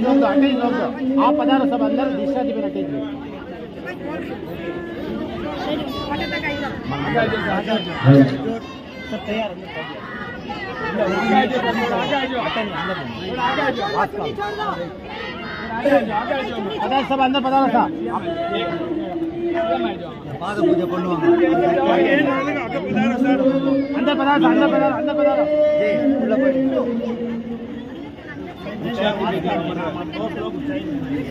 आप पधारो सब अंदर दिशा दी में अटैच सब तैयार पधार सब अंदर पधारो सा अंदर पधारो अंदर पधारो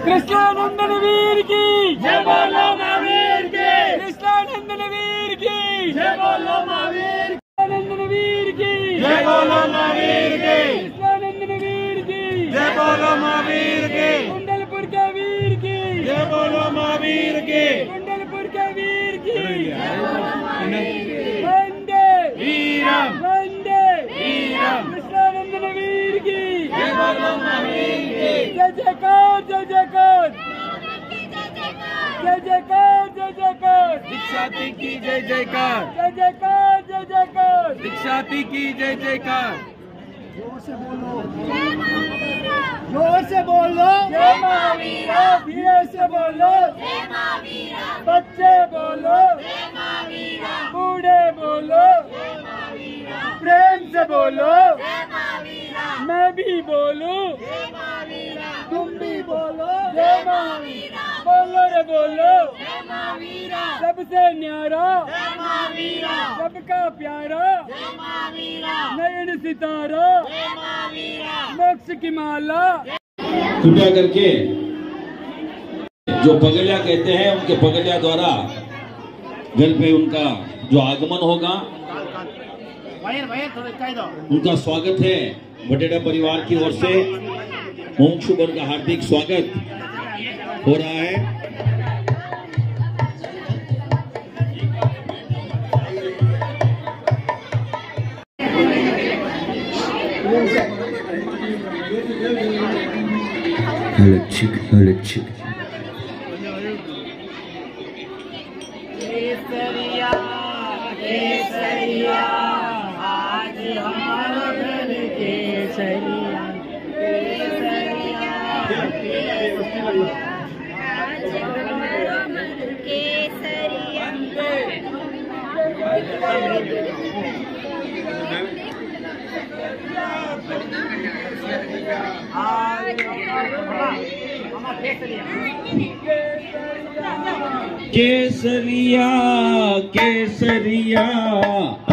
कृष्णानंदन वीर की जय बोलो महावीर की कृष्णानंदन वीर की जय बोलो महावीर कृष्णानंदन वीर की जय बोलो महावीर की कृष्णानंदन वीर की जय बोलो महावीर की कुंडलपुर के वीर की जय बोलो महावीर की कुंडलपुर के वीर की वंदे वीरम कृष्णानंदन वीर की जय बोलो महावीर की जय जयकार जय जयकार जय जयकार जय जयकार दीक्षाती की जय जयकार जय जयकार जय जयकार दीक्षाती की जय जयकार जोर से बोलो जय महावीरा धीरे से बोलो जय महावीरा बच्चे बोलो जय महावीरा बूढ़े बोलो जय महावीरा प्रेम से बोलो जय महावीरा मैं भी बोलूं जय महावीरा तुम भी बोलो जय महावीरा बोलो रे बोलो जय महावीरा सबसे न्यारा जय महावीरा सबका प्यारा जय महावीरा नयन सितारा जय महावीरा मोक्ष की माला। कृपया करके जो पगलिया कहते हैं उनके पगलिया द्वारा घर पे उनका जो आगमन होगा उनका स्वागत है बटेड़ा परिवार की ओर से ओम शुभन का हार्दिक स्वागत हो रहा है। केसरिया केसरिया आज हमारा घर केसरिया केसरिया आज हमारा घर केसरिया केसरिया केसरिया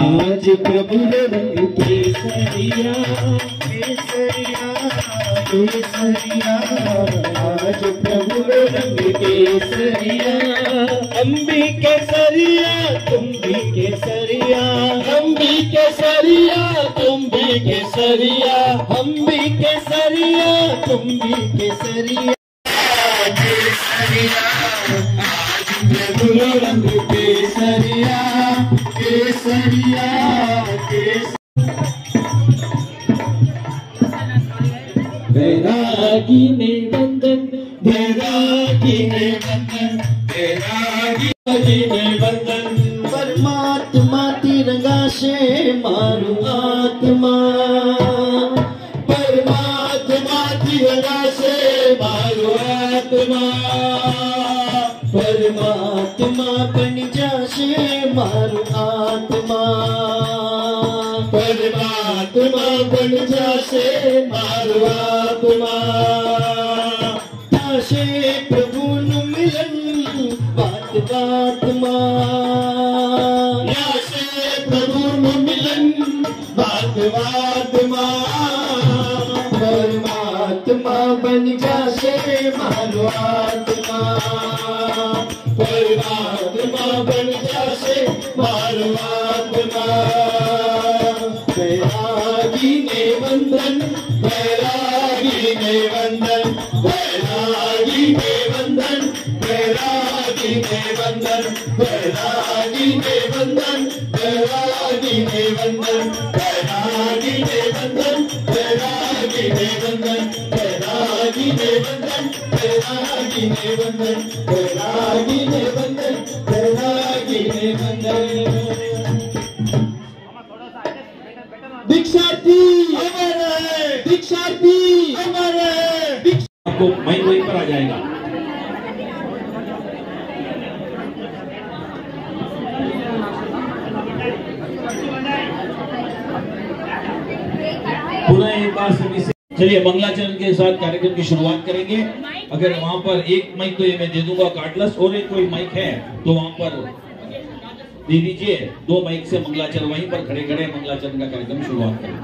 आज प्रभु रंग केसरिया केसरिया केसरिया आज प्रभु रंग केसरिया हम भी केसरिया तुम भी केसरिया हम भी केसरिया तुम भी केसरिया हम भी केसरिया तुम भी केसरिया केसरिया रंग केसरिया केसरिया बैरागी ने वंदन बैरागी ने वंदन बैरागी ने वंदन परमात्मा तिरंगा से मारू आत्मा परमात्मा दिया से मारू आत्मा परमात्मा बन जासे मारू आत्मा परमात्मा बन जासे मारू आत्मा तासे प्रभु नु मिलन बात बात मां यासे प्रभु नु मिलन बात बात मां परमात्मा बन जासे मारू आत्मा परमात्मा बन जासे मारू आत्मा बैरागी ने वंदन बैरागी ने वंदन बैरागी ने वंदन बैरागी ने वंदन बैरागी ने वंदन बैरागी ने वंदन बैरागी ने वंदन बैरागी ने वंदन बैरागी ने वंदन बैरागी ने वंदन बैरागी ने वंदन बैरागी ने वंदन दीक्षार्थी अमर है दीक्षार्थी अमर है आपको माइक वहीं पर आ जाएगा। पुनः एक बार सभी से चलिए मंगलाचरण के साथ कार्यक्रम की शुरुआत करेंगे। अगर वहां पर एक माइक तो ये मैं दे दूंगा कार्डलेस और एक कोई माइक है तो वहां पर दे दीजिए। 2 माइक से मंगलाचरण वहीं पर खड़े खड़े मंगलाचरण का कार्यक्रम शुरुआत करेंगे।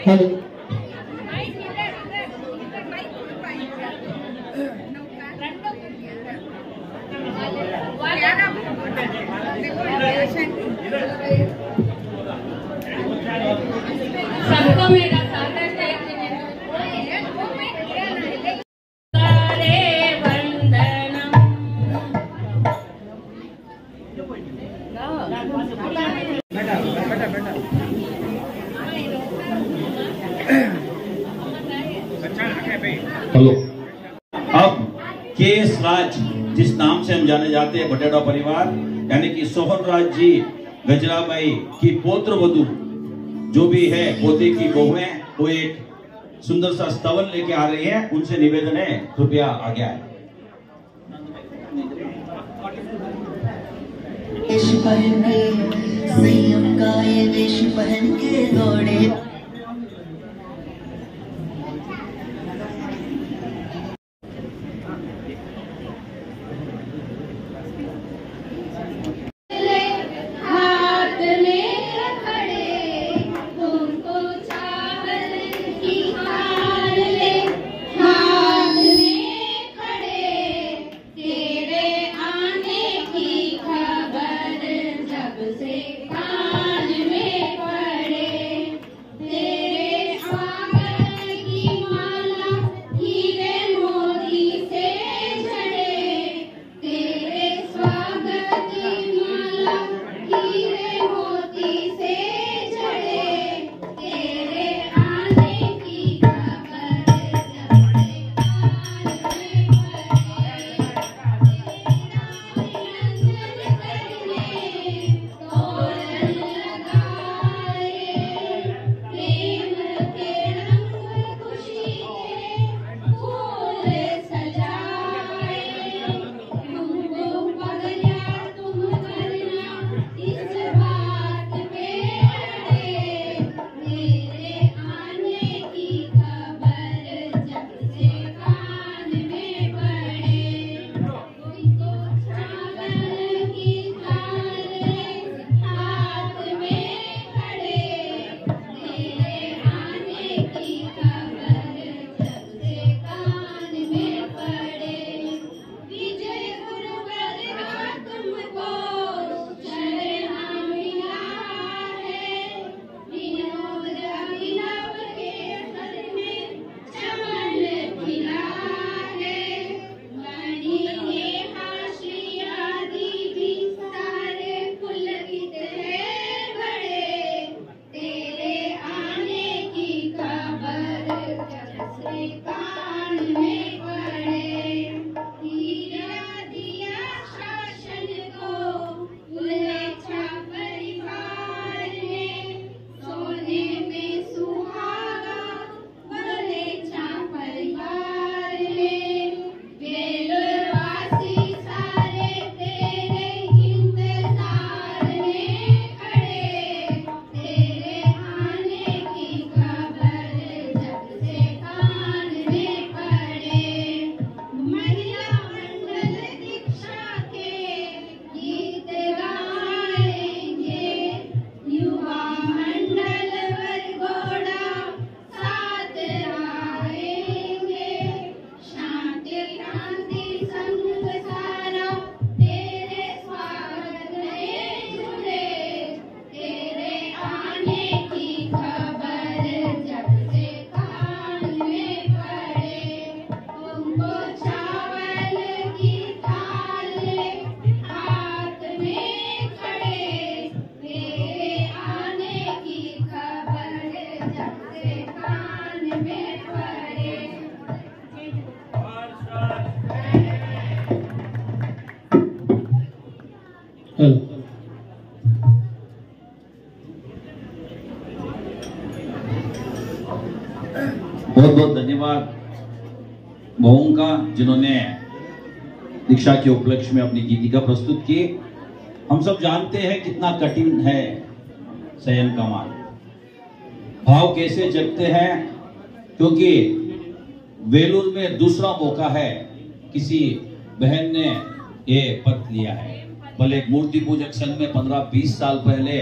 हेलो सबको मेरा सादर हेलो। अब केएस राज जिस नाम से हम जाने जाते हैं बटेड़ा परिवार यानी कि सोहन राज जी गजराबाई की पौत्र वधू जो भी है पोते की बहुएं वो एक सुंदर सा स्तवन लेके आ रही हैं। उनसे निवेदन है कृपया आगे आए। वेश पहन के संयम का ये वेश पहन के दौड़े बहुत बहुत धन्यवाद बहुओं का जिन्होंने दीक्षा के उपलक्ष्य में अपनी गीतिका प्रस्तुत की। हम सब जानते हैं कितना कठिन है संयम का मार्ग। भाव कैसे जगते हैं, क्योंकि वेलूर में दूसरा मौका है, किसी बहन ने ये पद लिया है। भले एक मूर्ति पूजक संघ में 15-20 साल पहले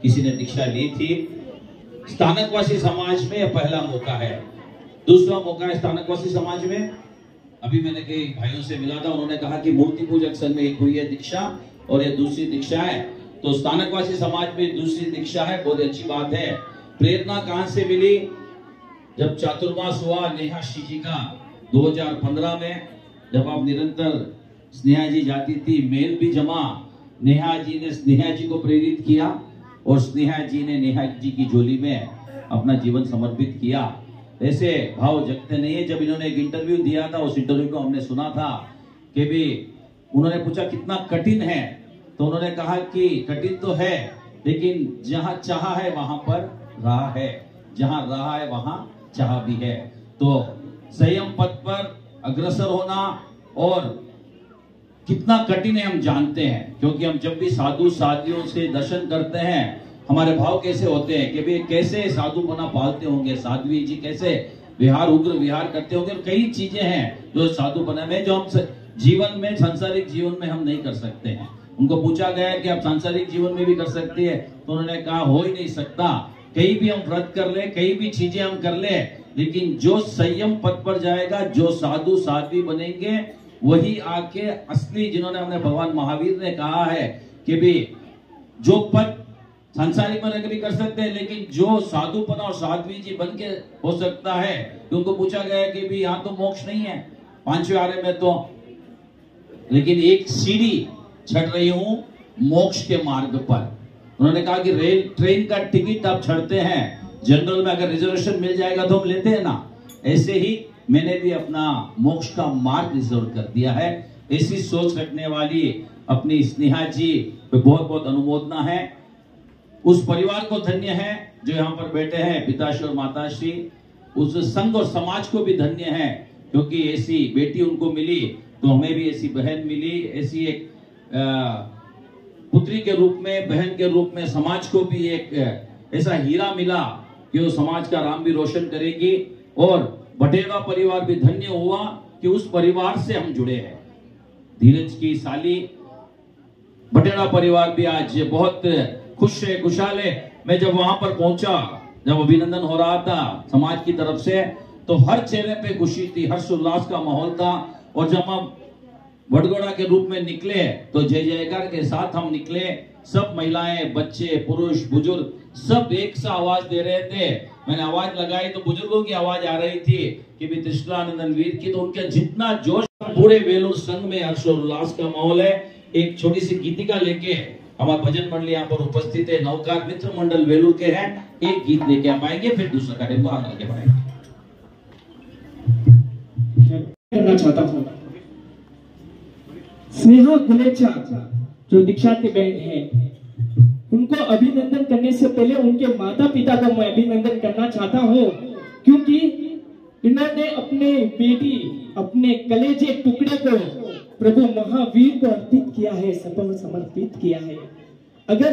किसी ने दीक्षा ली थी। स्थानकवासी समाज में यह पहला मौका है। दूसरा मौका है स्थानकवासी समाज में। अभी मैंने कई भाइयों से मिला था, उन्होंने कहा कि मूर्ति पूजक संघ में एक हुई है दीक्षा और ये दूसरी दीक्षा है, तो स्थानकवासी समाज में दूसरी दीक्षा है। बहुत अच्छी बात है। प्रेरणा कहां से मिली? जब चातुर्मास हुआ नेहा श्री जी का 2015 में, जब आप निरंतर स्नेहा जी जाती थी, मेल भी जमा, नेहा जी ने स्नेहा जी को प्रेरित किया और स्नेहा जी ने नेहा जी की झोली में अपना जीवन समर्पित किया। ऐसे भाव जगते नहीं है। जब इन्होंने एक इंटरव्यू दिया था, उस इंटरव्यू को हमने सुना था कि भी उन्होंने पूछा कितना कठिन है, तो उन्होंने कहा कि कठिन तो है, लेकिन जहां चाहा है वहां पर राह है, जहां राह है वहां चाह भी है। तो संयम पथ पर अग्रसर होना और कितना कठिन है हम जानते हैं, क्योंकि हम जब भी साधु साधियों से दर्शन करते हैं, हमारे भाव कैसे होते हैं कि भाई कैसे साधु बना पालते होंगे, साध्वी जी कैसे विहार उग्र विहार करते होंगे। और कई चीजें हैं जो साधु बने में, जो हम जीवन में सांसारिक जीवन में हम नहीं कर सकते हैं। उनको पूछा गया कि आप सांसारिक जीवन में भी कर सकते हैं, तो उन्होंने कहा हो ही नहीं सकता। कहीं भी हम व्रत कर ले, कई भी चीजें हम कर ले, लेकिन जो संयम पथ पर जाएगा, जो साधु साध्वी बनेंगे, वही आके असली, जिन्होंने हमने भगवान महावीर ने कहा है कि भी जो पद सांसारिक में भी कर सकते हैं, लेकिन जो साधुपना और साध्वी जी बन के हो सकता है। उनको पूछा गया कि भी यहाँ तो मोक्ष नहीं है पांचवें आर्य में, तो लेकिन एक सीढ़ी चढ़ रही हूं मोक्ष के मार्ग पर। उन्होंने कहा कि ट्रेन का टिकट आप चढ़ते हैं, जनरल में अगर रिजर्वेशन मिल जाएगा तो हम लेते हैं ना, ऐसे ही मैंने भी अपना मोक्ष का मार्ग रिजर्व कर दिया है। ऐसी सोच रखने वाली अपनी स्नेहा जी पे बहुत बहुत अनुमोदना है। उस परिवार को धन्य है जो यहाँ पर बैठे हैं, पिताश्री और माताश्री। उस संघ और समाज को भी धन्य है, क्योंकि ऐसी बेटी उनको मिली, तो हमें भी ऐसी बहन मिली, ऐसी एक पुत्री के रूप में, बहन के रूप में समाज को भी एक ऐसा हीरा मिला कि वो समाज का नाम भी रोशन करेगी। और बटेरा परिवार भी धन्य हुआ कि उस परिवार से हम जुड़े हैं। धीरज की साली बटेरा परिवार भी आज बहुत खुश है, खुशहाल है। मैं जब वहां पर पहुंचा, जब अभिनंदन हो रहा था समाज की तरफ से, तो हर चेहरे पे खुशी थी, हर्ष उल्लास का माहौल था। और जब हम वडगोड़ा के रूप में निकले, तो जय जयकार के साथ हम निकले। सब महिलाएं, बच्चे, पुरुष, बुजुर्ग सब एक सा आवाज दे रहे थे। मैंने आवाज लगाई तो बुजुर्गों की आवाज आ रही थी कि भी त्रिशलानंदन वीर की, तो उनका जितना जोश, पूरे वेलूर संघ में हर्ष उल्लास का माहौल है। एक छोटी सी गीतिका लेके हमारा भजन मंडली यहाँ पर उपस्थित है, नवकार मित्र मंडल वेलूर के हैं। एक गीत लेके आप आएंगे, फिर दूसरा कार्यक्रम आगे लेके बढ़ाएंगे। करना चाहता हूँ स्नेहा गुलेचा जो दीक्षा की बहन है, उनको अभिनंदन करने से पहले उनके माता पिता को मैं अभिनंदन करना चाहता हूँ, क्योंकि इन्होंने अपने बेटी, अपने कलेजे टुकड़े को प्रभु महावीर को अर्पित किया है, समर्पित किया है। अगर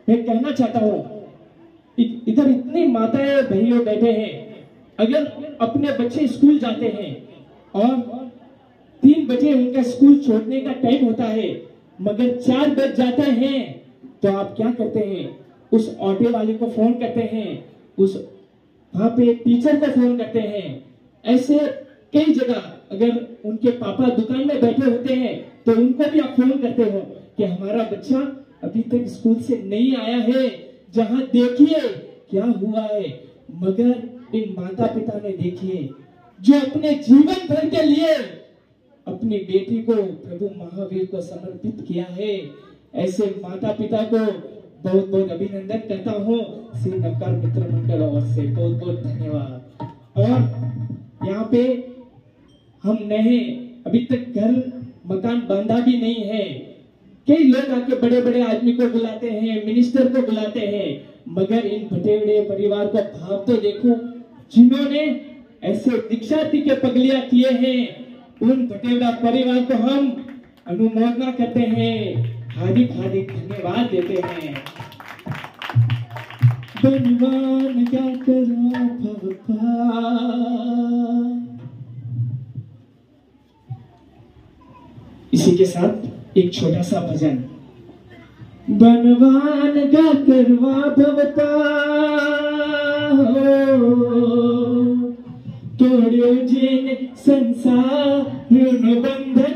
मैं कहना चाहता हूँ, इधर इतनी माताएं भाइयों बैठे हैं, अगर अपने बच्चे स्कूल जाते हैं और 3 बजे उनका स्कूल छोड़ने का टाइम होता है, मगर 4 बज जाते हैं, तो आप क्या करते हैं? उस ऑटो वाले को फोन करते हैं, उस वहां पे टीचर को फोन करते हैं। ऐसे कई जगह अगर उनके पापा दुकान में बैठे होते हैं, तो उनको भी आप फोन करते हो कि हमारा बच्चा अभी तक स्कूल से नहीं आया है, जहां देखिए क्या हुआ है। मगर इन माता पिता ने देखिए, जो अपने जीवन भर के लिए अपनी बेटी को प्रभु महावीर को समर्पित किया है, ऐसे माता पिता को बहुत बहुत अभिनंदन करता हूँ। श्री नवकार मित्र मंडल और से बहुत बहुत धन्यवाद। और यहाँ पे हम नए, अभी तक घर मकान बांधा भी नहीं है, कई लोग आके बड़े बड़े आदमी को बुलाते हैं, मिनिस्टर को बुलाते हैं, मगर इन भटेड़े परिवार को भाव तो देखो, जिन्होंने ऐसे दीक्षार्थी के पगलियां किए हैं, उन भटेड़ा परिवार को हम अनुमोदना करते हैं, हार्दिक हार्दिक धन्यवाद देते हैं। बनवान क्या करा भवता, इसी के साथ एक छोटा सा भजन। बनवान का करवा भवता तोड़ो जिन संसार बंधन,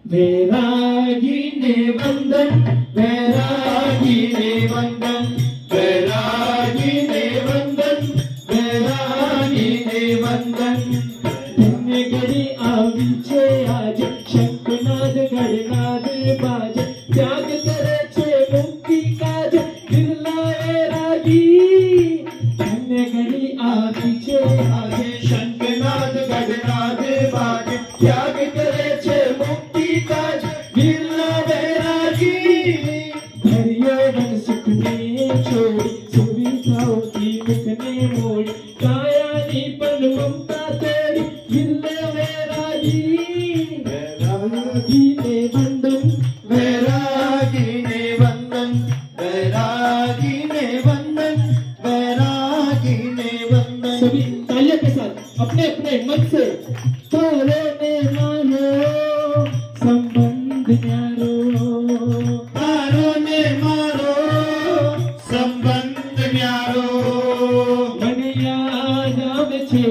वैरागी ने वंदन, वैरागी ने वंदन, वैरागी ने वंदन, वैरागी ने वंदन। धन्य घड़ी आवी छे आज, शंखनाद गणनाद बाज, त्याग करे छे मुक्ति काज, बिरला वैरागी। धन्य घड़ी आवी छे आज, शंखनाद गणनाद बाज, त्याग करे छे मुक्ति काज, बिरला वैरागी। हरियो वन सुख ने छोड़ी, सुविधाओं की मुख ने मोड़ी, काया नी पन ममता तेरी, बिरला वैरागी। वैरागी ने वंदन, वैरागी ने वंदन, वैरागी ने वंदन, वैरागी ने वंदन। सभी तालियों के साथ अपने अपने मन से तारो ने मारो संबंध न्यारो, तारो ने मारो संबंध न्यारो। मन याद आवे छे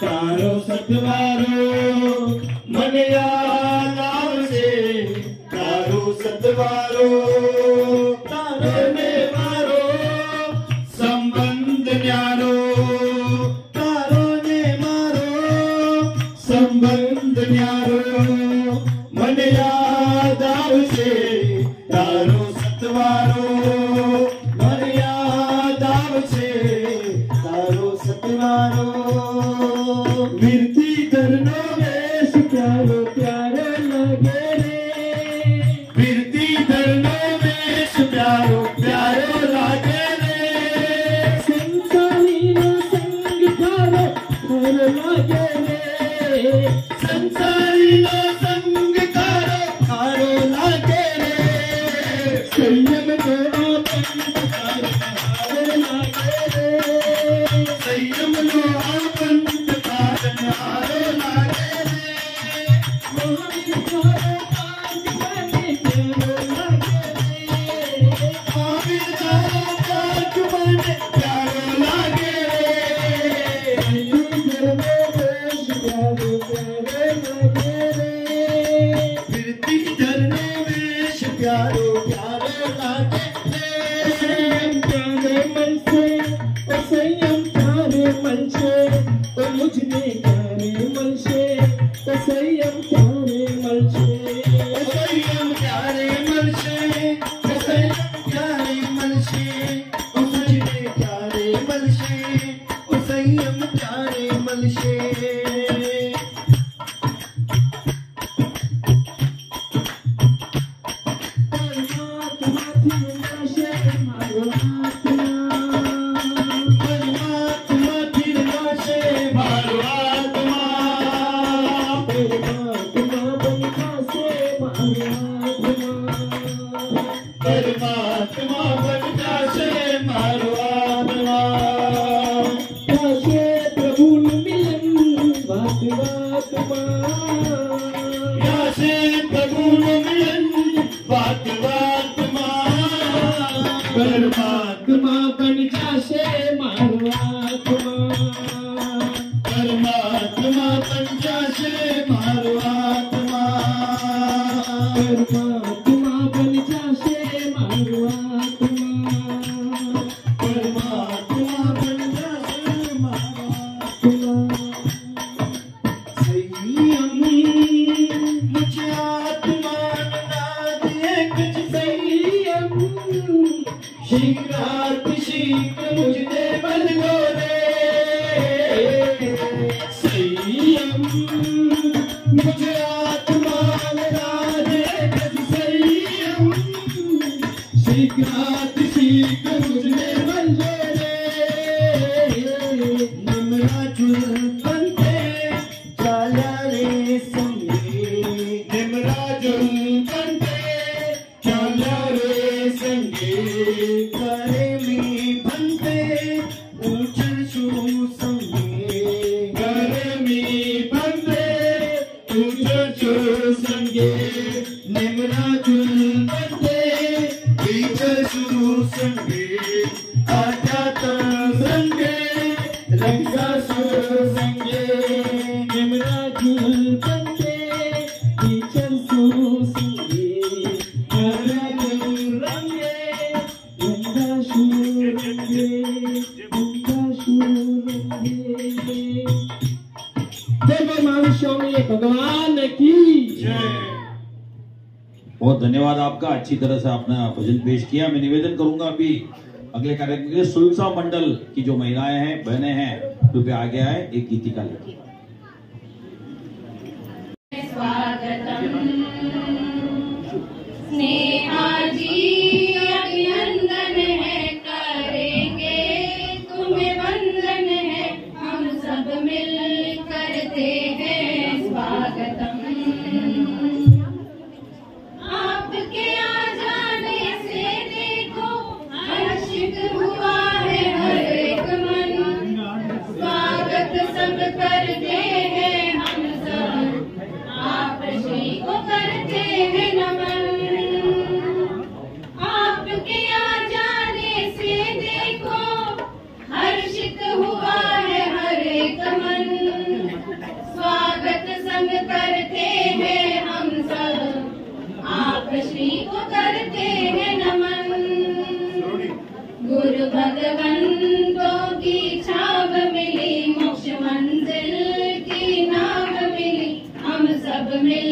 तारो सतवारो, मन याद आवे छे तारो सतवारो। तारो ने मारो संबंध न्यारो, तारो ने मारो संबंध न्यारो। मन याद आवशे तारो सतवारो, मन याद आवशे तारो सतवारो। वीरती धरनो वेश प्यारो प्यारो लागे रे, वीरती धरनो वेश प्यारो प्यारो लागे रे। संसारी नो संग थारो थारो लागे रे, संसारी नो संग थारो थारो लागे रे। संयम नो आपंत थारो थारो लागे रे, संयम नो आपंत थारो थारो लागे रे। महावीर थारो पाठ बने प्यारो लागे रे, महावीर थारो पाठ बने प्यारो लागे रे। वीरती धरनो वेश प्यारो प्यारो लागे रे। संयम प्यारे मन से, ओ संयम प्यारे मन से, ओ मुझने प्यारे मन से, ओ संयम प्यारे मन से, ओ संयम प्यारे मन से, ओ संयम प्यारे मन से, ओ मुझने प्यारे मन से, ओ संयम प्यारे मन से। परमात्मा फिरना से मारो आत्मा, परमात्मा फिरना से मारो आत्मा, परमात्मा बनना से मारो आत्मा, परमात्मा बनना से मारो आत्मा। कैसे प्रभु मिलन बात बात मां, कैसे प्रभु मिलन बात बात मां। परमात्मा बन जासे मारो आत्मा, परमात्मा बन जासे मारो आत्मा, परमात्मा बन जासे मारो आत्मा, परमात्मा बन जासे मारो आत्मा। संयम मुझे आत्मा नाद एक संयम, शीघ्रात शीघ्र मुझे बल लो रे। संयम मुझे आत्मा नाद एक ख्यात सीख मुझने मंजरे निमराजुल बनते चाला रे संगे निमराजुल बनते चाला रे संगे करे मी बनते ऊंचल शू संगे करे मी बनते ऊंचल शू संगे निमराजुल बनते ऊंचल शू संगे आजाता संगे रंगा शू संगे निमराजुल बनते ऊंचल शू संगे आजाता रंगे रंगा शू रंगे रंगा शू रंगे। जय महावीर स्वामी भगवान की जय। बहुत धन्यवाद आपका, अच्छी तरह से आपने भजन पेश किया। मैं निवेदन करूंगा अभी अगले कार्यक्रम के सुविसा मंडल की जो महिलाएं हैं, बहनें हैं, कृपया आगे आए, एक गीतिका लेकर। स्वागतम स्नेहा जी अभिनंदन है, करेंगे तुम्हें वंदन है, हम सब मिल करते हैं स्वागतम। आपके आ जाने से देखो हर्षित हुआ है हर एक मन, स्वागत सब करते हैं हम सब, आप श्री को करते हैं नमन। आपके आ जाने से देखो हर्षित हुआ है हर एक मन, स्वागत संग करते हैं हम सब, आप श्री को करते हैं नमन। गुरु भगवंतों की छाव मिली, मोक्ष मंजिल की नाव मिली, हम सब मिल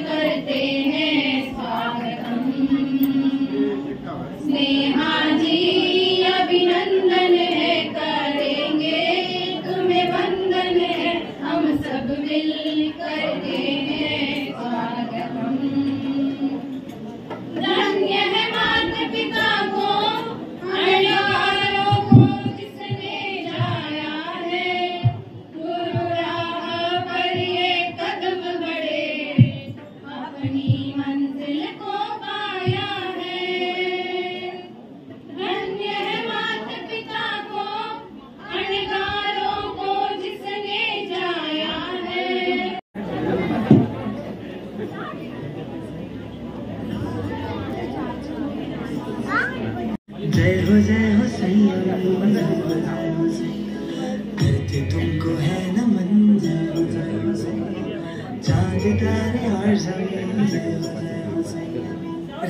करते हैं स्वागतम। स्नेहा जी अभिनंदन है, करेंगे तुम्हें वंदन है, हम सब मिल करते हैं स्वागतम। धन्य है माता पिता को, अनारों को जिसने जाया है, गुरु राह पर ये कदम बढ़े, अपनी मंजिल को पाया है। धन्य है माता पिता को, अनारों को जिसने जाया है। जय हो सैया करते तुमको है नमन, चांद तारे और जमीन,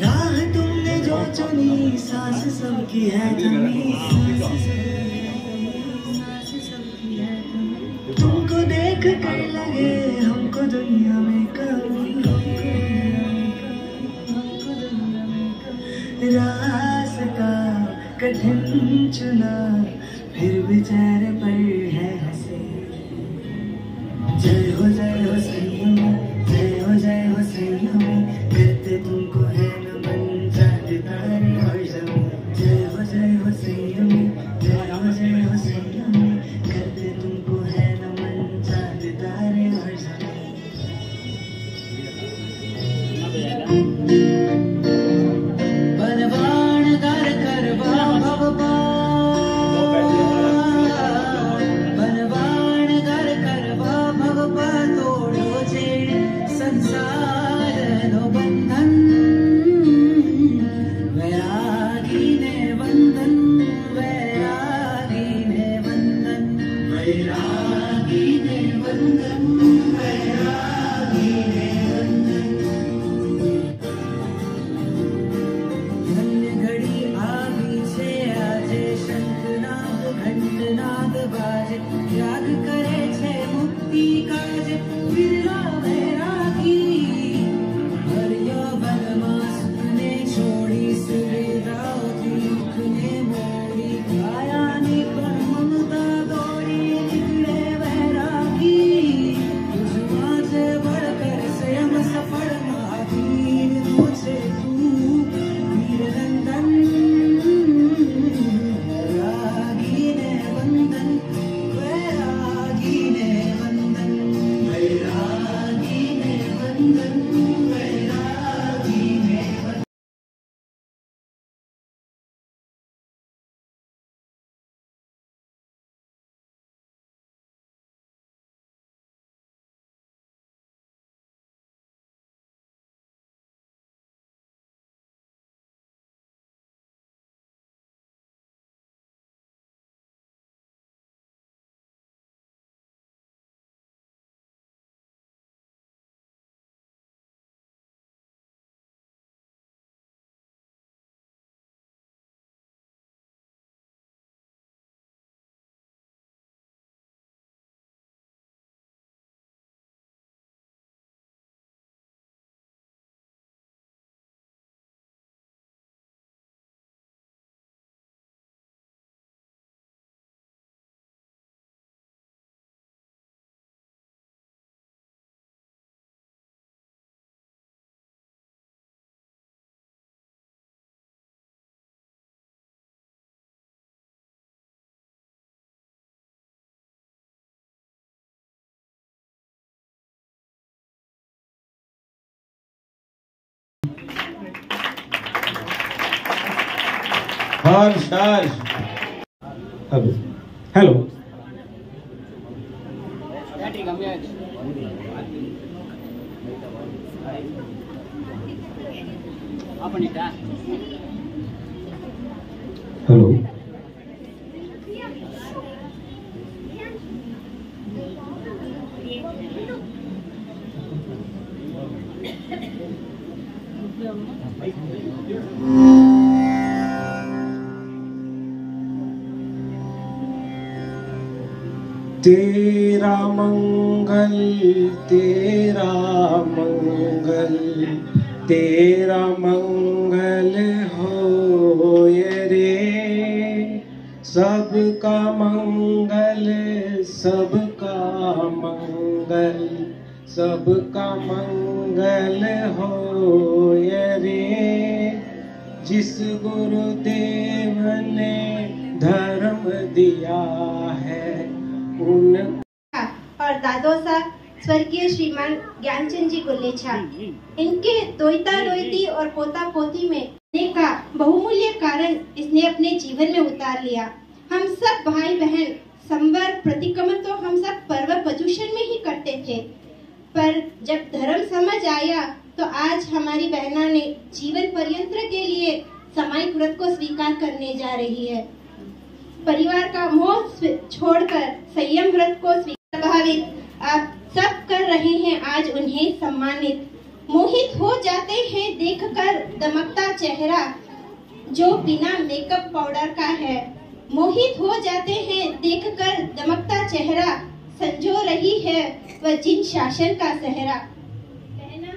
राह तुमने जो चुनी, सांस सबकी है तुम्ही, सांस सबकी है तुम्ही। तुमको देख कर लगे हमको दुनिया में कमी, रास्ता कठिन चुना, फिर भी चेहरे पर है हंसी। जय हो सैयम, जय हो सैयम, करते तुमको है नमन, चांद तारे और जमीन। जय हो सैयम, जय हो सैयम, करते तुमको है नमन, चांद तारे और जमीन। बनवान कर करवा भवपा, बनवान कर करवा भवपा, तोड़ो छेड़ संसार नो बंधन, वैरागी ने वंदन, वैरागी ने वंदन, वैरागी ने वंदन, वैरागी ने वंदन। हर्ष हर्ष हेलो हेलो तेरा मंगल तेरा मंगल तेरा मंगल हो ये रे सबका मंगल सबका मंगल सबका मंगल हो ये रे जिस गुरुदेव ने धर्म दिया है उन और दादो साहब स्वर्गीय श्रीमान ज्ञानचंद जी गुलेछा इनके दोहिता दोहिती और पोता पोती में का बहुमूल्य कारण इसने अपने जीवन में उतार लिया। हम सब भाई बहन संवर प्रतिक्रमण तो हम सब पर्व पर्युषण में ही करते थे, पर जब धर्म समझ आया तो आज हमारी बहना ने जीवन पर्यंत के लिए सामायिक व्रत को स्वीकार करने जा रही है। परिवार का मोह छोड़कर संयम व्रत को स्वीकार प्रभावित आप सब कर रहे हैं आज उन्हें सम्मानित। मोहित हो जाते हैं देखकर दमकता चेहरा जो बिना मेकअप पाउडर का है। मोहित हो जाते हैं देखकर दमकता चेहरा संजो रही है वह जिन शासन का सहरा। बहना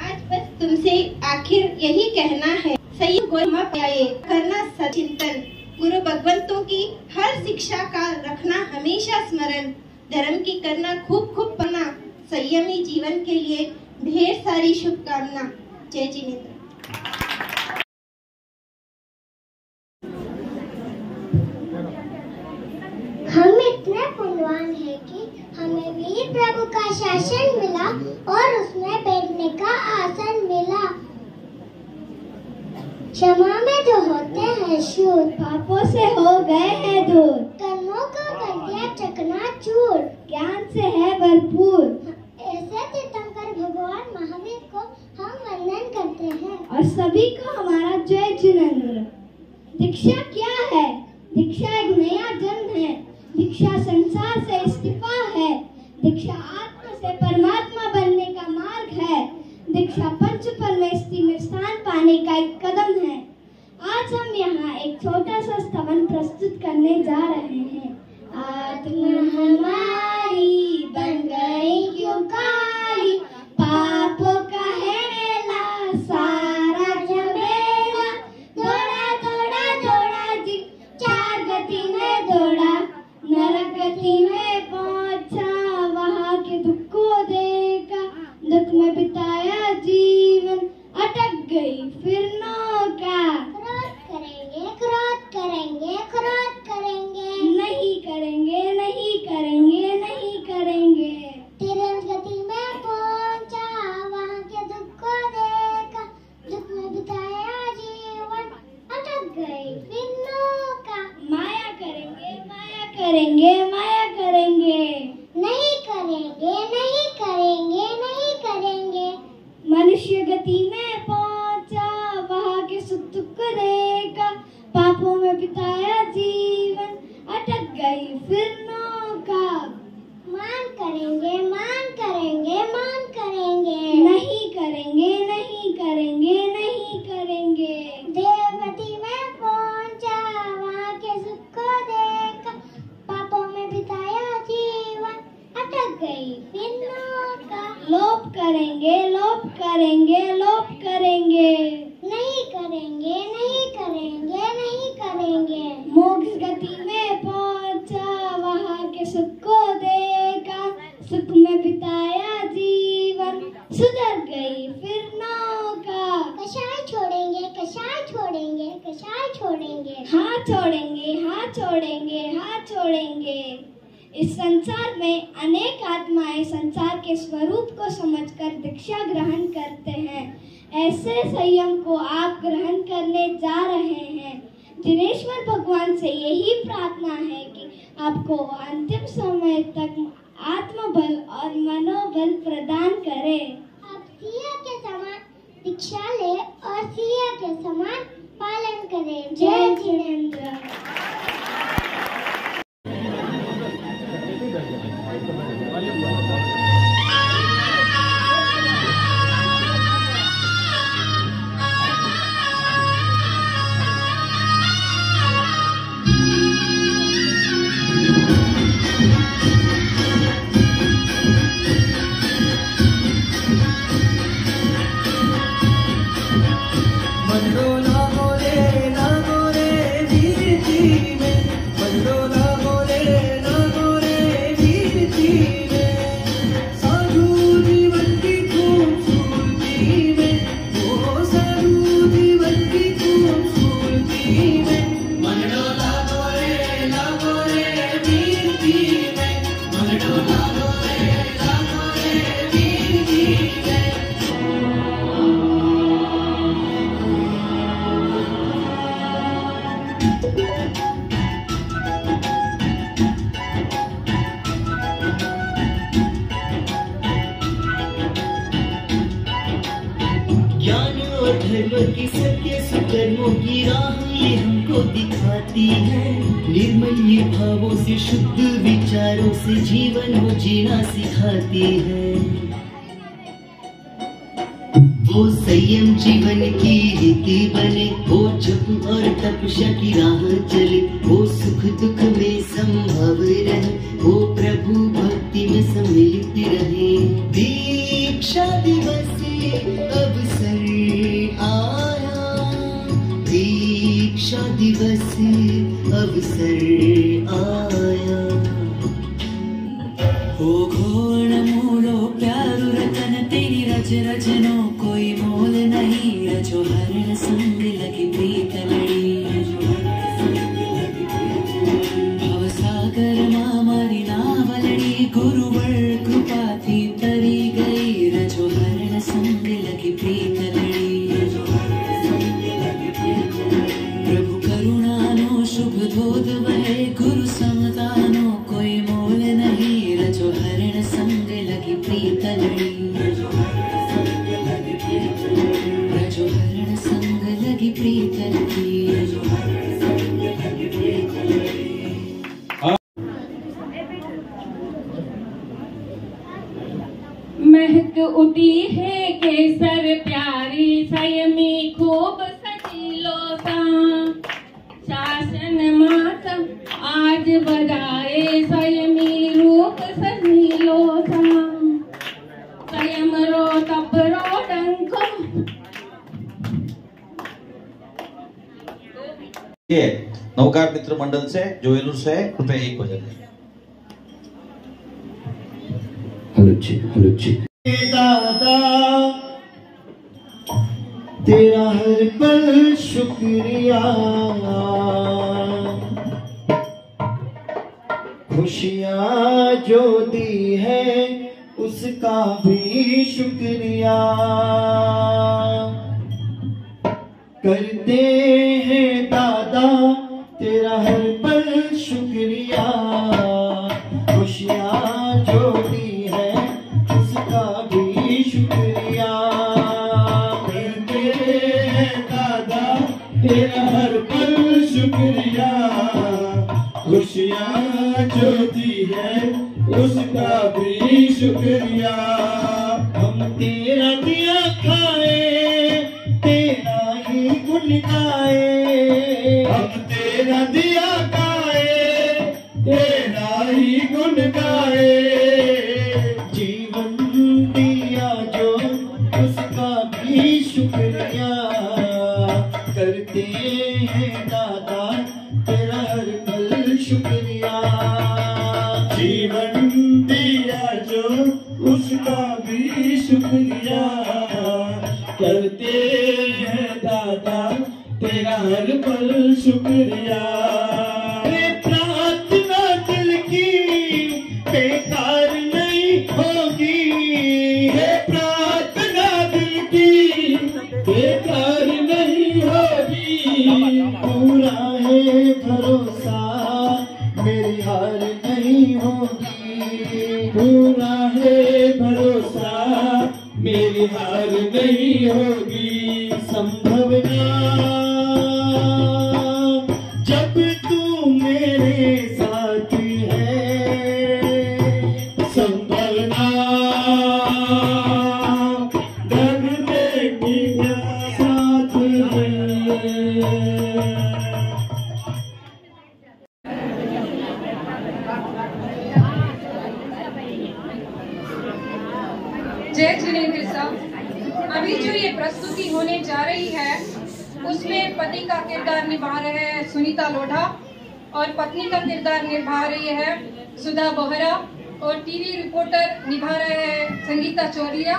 आज बस तुमसे आखिर यही कहना है संयम को मत पाए करना सचिंतन गुरु भगवंतों की हर शिक्षा का रखना हमेशा स्मरण। धर्म की करना खूब खूब पढ़ना संयमी जीवन के लिए ढेर सारी शुभकामना। जय जिनेन्द्र। हम इतने पुण्यवान हैं कि हमें वीर प्रभु का शासन मिला और उसमें बैठने का आसन मिला। क्षमा में जो होते हैं शूर पापों से हो गए हैं दूर। कर्मों का कर दिया चकनाचूर ज्ञान से है भरपूर। ऐसे तीर्थंकर भगवान महावीर को हम वंदन करते हैं और सभी को हमारा जय जिनेन्द्र। दीक्षा क्या है? दीक्षा एक नया जन्म है। दीक्षा संसार से इस्तीफा है। दीक्षा आत्मा से परमात्मा बनने का मार्ग है। दीक्षा पंच परमेष्टि में स्थान पाने का एक कदम है। आज हम यहाँ एक छोटा सा स्तवन प्रस्तुत करने जा रहे हैं। आत्मा हमारी बन गई क्यों काली, पापों का है मेला सारा झमेला। दौड़ा दौड़ा दौड़ा जी चार गति में दौड़ा, नरक गति में पहुंचा वहाँ के दुख को देखा। दुख में बिताया जीवन अटक गई फिर नौका। क्रोध करेंगे क्रोध करेंगे नहीं करेंगे नहीं करेंगे नहीं करेंगे। तिरंग गति में पहुंचा वहाँ के दुख को देखा। दुख में बिताया जीवन अटक गई फिर नौका। माया करेंगे माया करेंगे माया करेंगे नहीं करेंगे नहीं करेंगे नहीं करेंगे। मनुष्य गति में पहुंचा वहाँ के सुख दुख को देखा। पापों में बिताया जीवन अटक गई फिर नौका। मान करेंगे मान करेंगे मान करेंगे नहीं करेंगे नहीं करेंगे नहीं करेंगे। देवगति में पहुंचा वहाँ के सुख को देखा। पापों में बिताया जीवन अटक गई फिर नौका। लोभ करेंगे लोभ करेंगे लोभ करेंगे नहीं करेंगे नहीं करेंगे नहीं करेंगे। मोक्ष गति में पहुंचा वहाँ के सुख को देखा। सुख में बिताया जीवन सुधर गई फिर नौका। कषाय छोड़ेंगे कषाय छोड़ेंगे कषाय छोड़ेंगे हाथ छोड़ेंगे हाथ छोड़ेंगे हाथ छोड़ेंगे। इस संसार में अनेक आत्माएं संसार के स्वरूप को समझकर दीक्षा ग्रहण करते हैं। ऐसे संयम को आप ग्रहण करने जा रहे हैं। जिनेश्वर भगवान से यही प्रार्थना है कि आपको अंतिम समय तक आत्मबल और मनोबल प्रदान करे। आप सिया के समान दीक्षा ले और सिया के समान पालन करें। जय जिनेंद्र। ज्ञान और धर्म की सत्य सुकर्मों की राह ये हमको दिखाती है। निर्मल ये भावों से शुद्ध विचारों से जीवन हो जीना सिखाती है। वो संयम जीवन की रीति बने, वो जप और तपस्या की राह चले, वो सुख दुख में संभव रहे, वो प्रभु भक्ति में सम्मिलित रहे। दीक्षा दिवस अवसर आया, दीक्षा दिवस अवसर आया। ओ घोण मूलो प्यारू रतन तेरी रज रजनो कोई मोल नहीं। रजो हरण संग लगी प्रीत लड़ी, भव सागर मामरी नावलड़ी। गुरुवर कृपा थी तरी गई, रजो हरण संग लगी प्रीत लड़ी। प्रभु करुणानो शुभ धोध बहे, गुरु समतानो कोई मोल नहीं। रजो हरण संग लगी प्रीत लड़ी, रजो हरण संग लगी प्रीत लड़ी। महक उठी है केसर प्यारी, संयमी खूब सजीलो सा। शासन मात आज बजाए, संयमी रूप सजीलो सा। संयम रो तप रो डंको। ये नवकार मित्र मंडल से जो वेलूर से कृपया एक भजन है। हेलो जी दादा तेरा हर पल शुक्रिया, खुशियाँ जो दी है उसका भी शुक्रिया। करते हैं दादा तेरा हर पल शुक्रिया, खुशियाँ जो दी है उसका भी शुक्रिया। करते हैं दादा तेरा हर पल शुक्रिया, खुशियाँ जो दी है उसका भी शुक्रिया। हम तेरा दिया खाए, तेरा ही गुण गाए। हम तेरा दिया गाए, तेरा ही गुण गाए। जीवन दिया जो उसका भी शुक्रिया। करते हैं दादा तेरा हर पल शुक्रिया। जीवन दिया जो उसका भी शुक्रिया। करते हैं दादा तेरा हर पल शुक्रिया। प्रार्थना दिल की बेकार नहीं होगी। पूरा है भरोसा मेरी हार नहीं होगी। पूरा है भरोसा मेरी हार नहीं होगी। संभवना जब तू मेरे साथ है, संभवना डरने की साथ है। जय जिनेंद्र साहब, अभी जो ये प्रस्तुति होने जा रही है उसमें पति का किरदार निभा रहे हैं सुनीता लोढ़ा और पत्नी का किरदार निभा रही है सुधा बोहरा और टीवी रिपोर्टर निभा रहे हैं संगीता चौरिया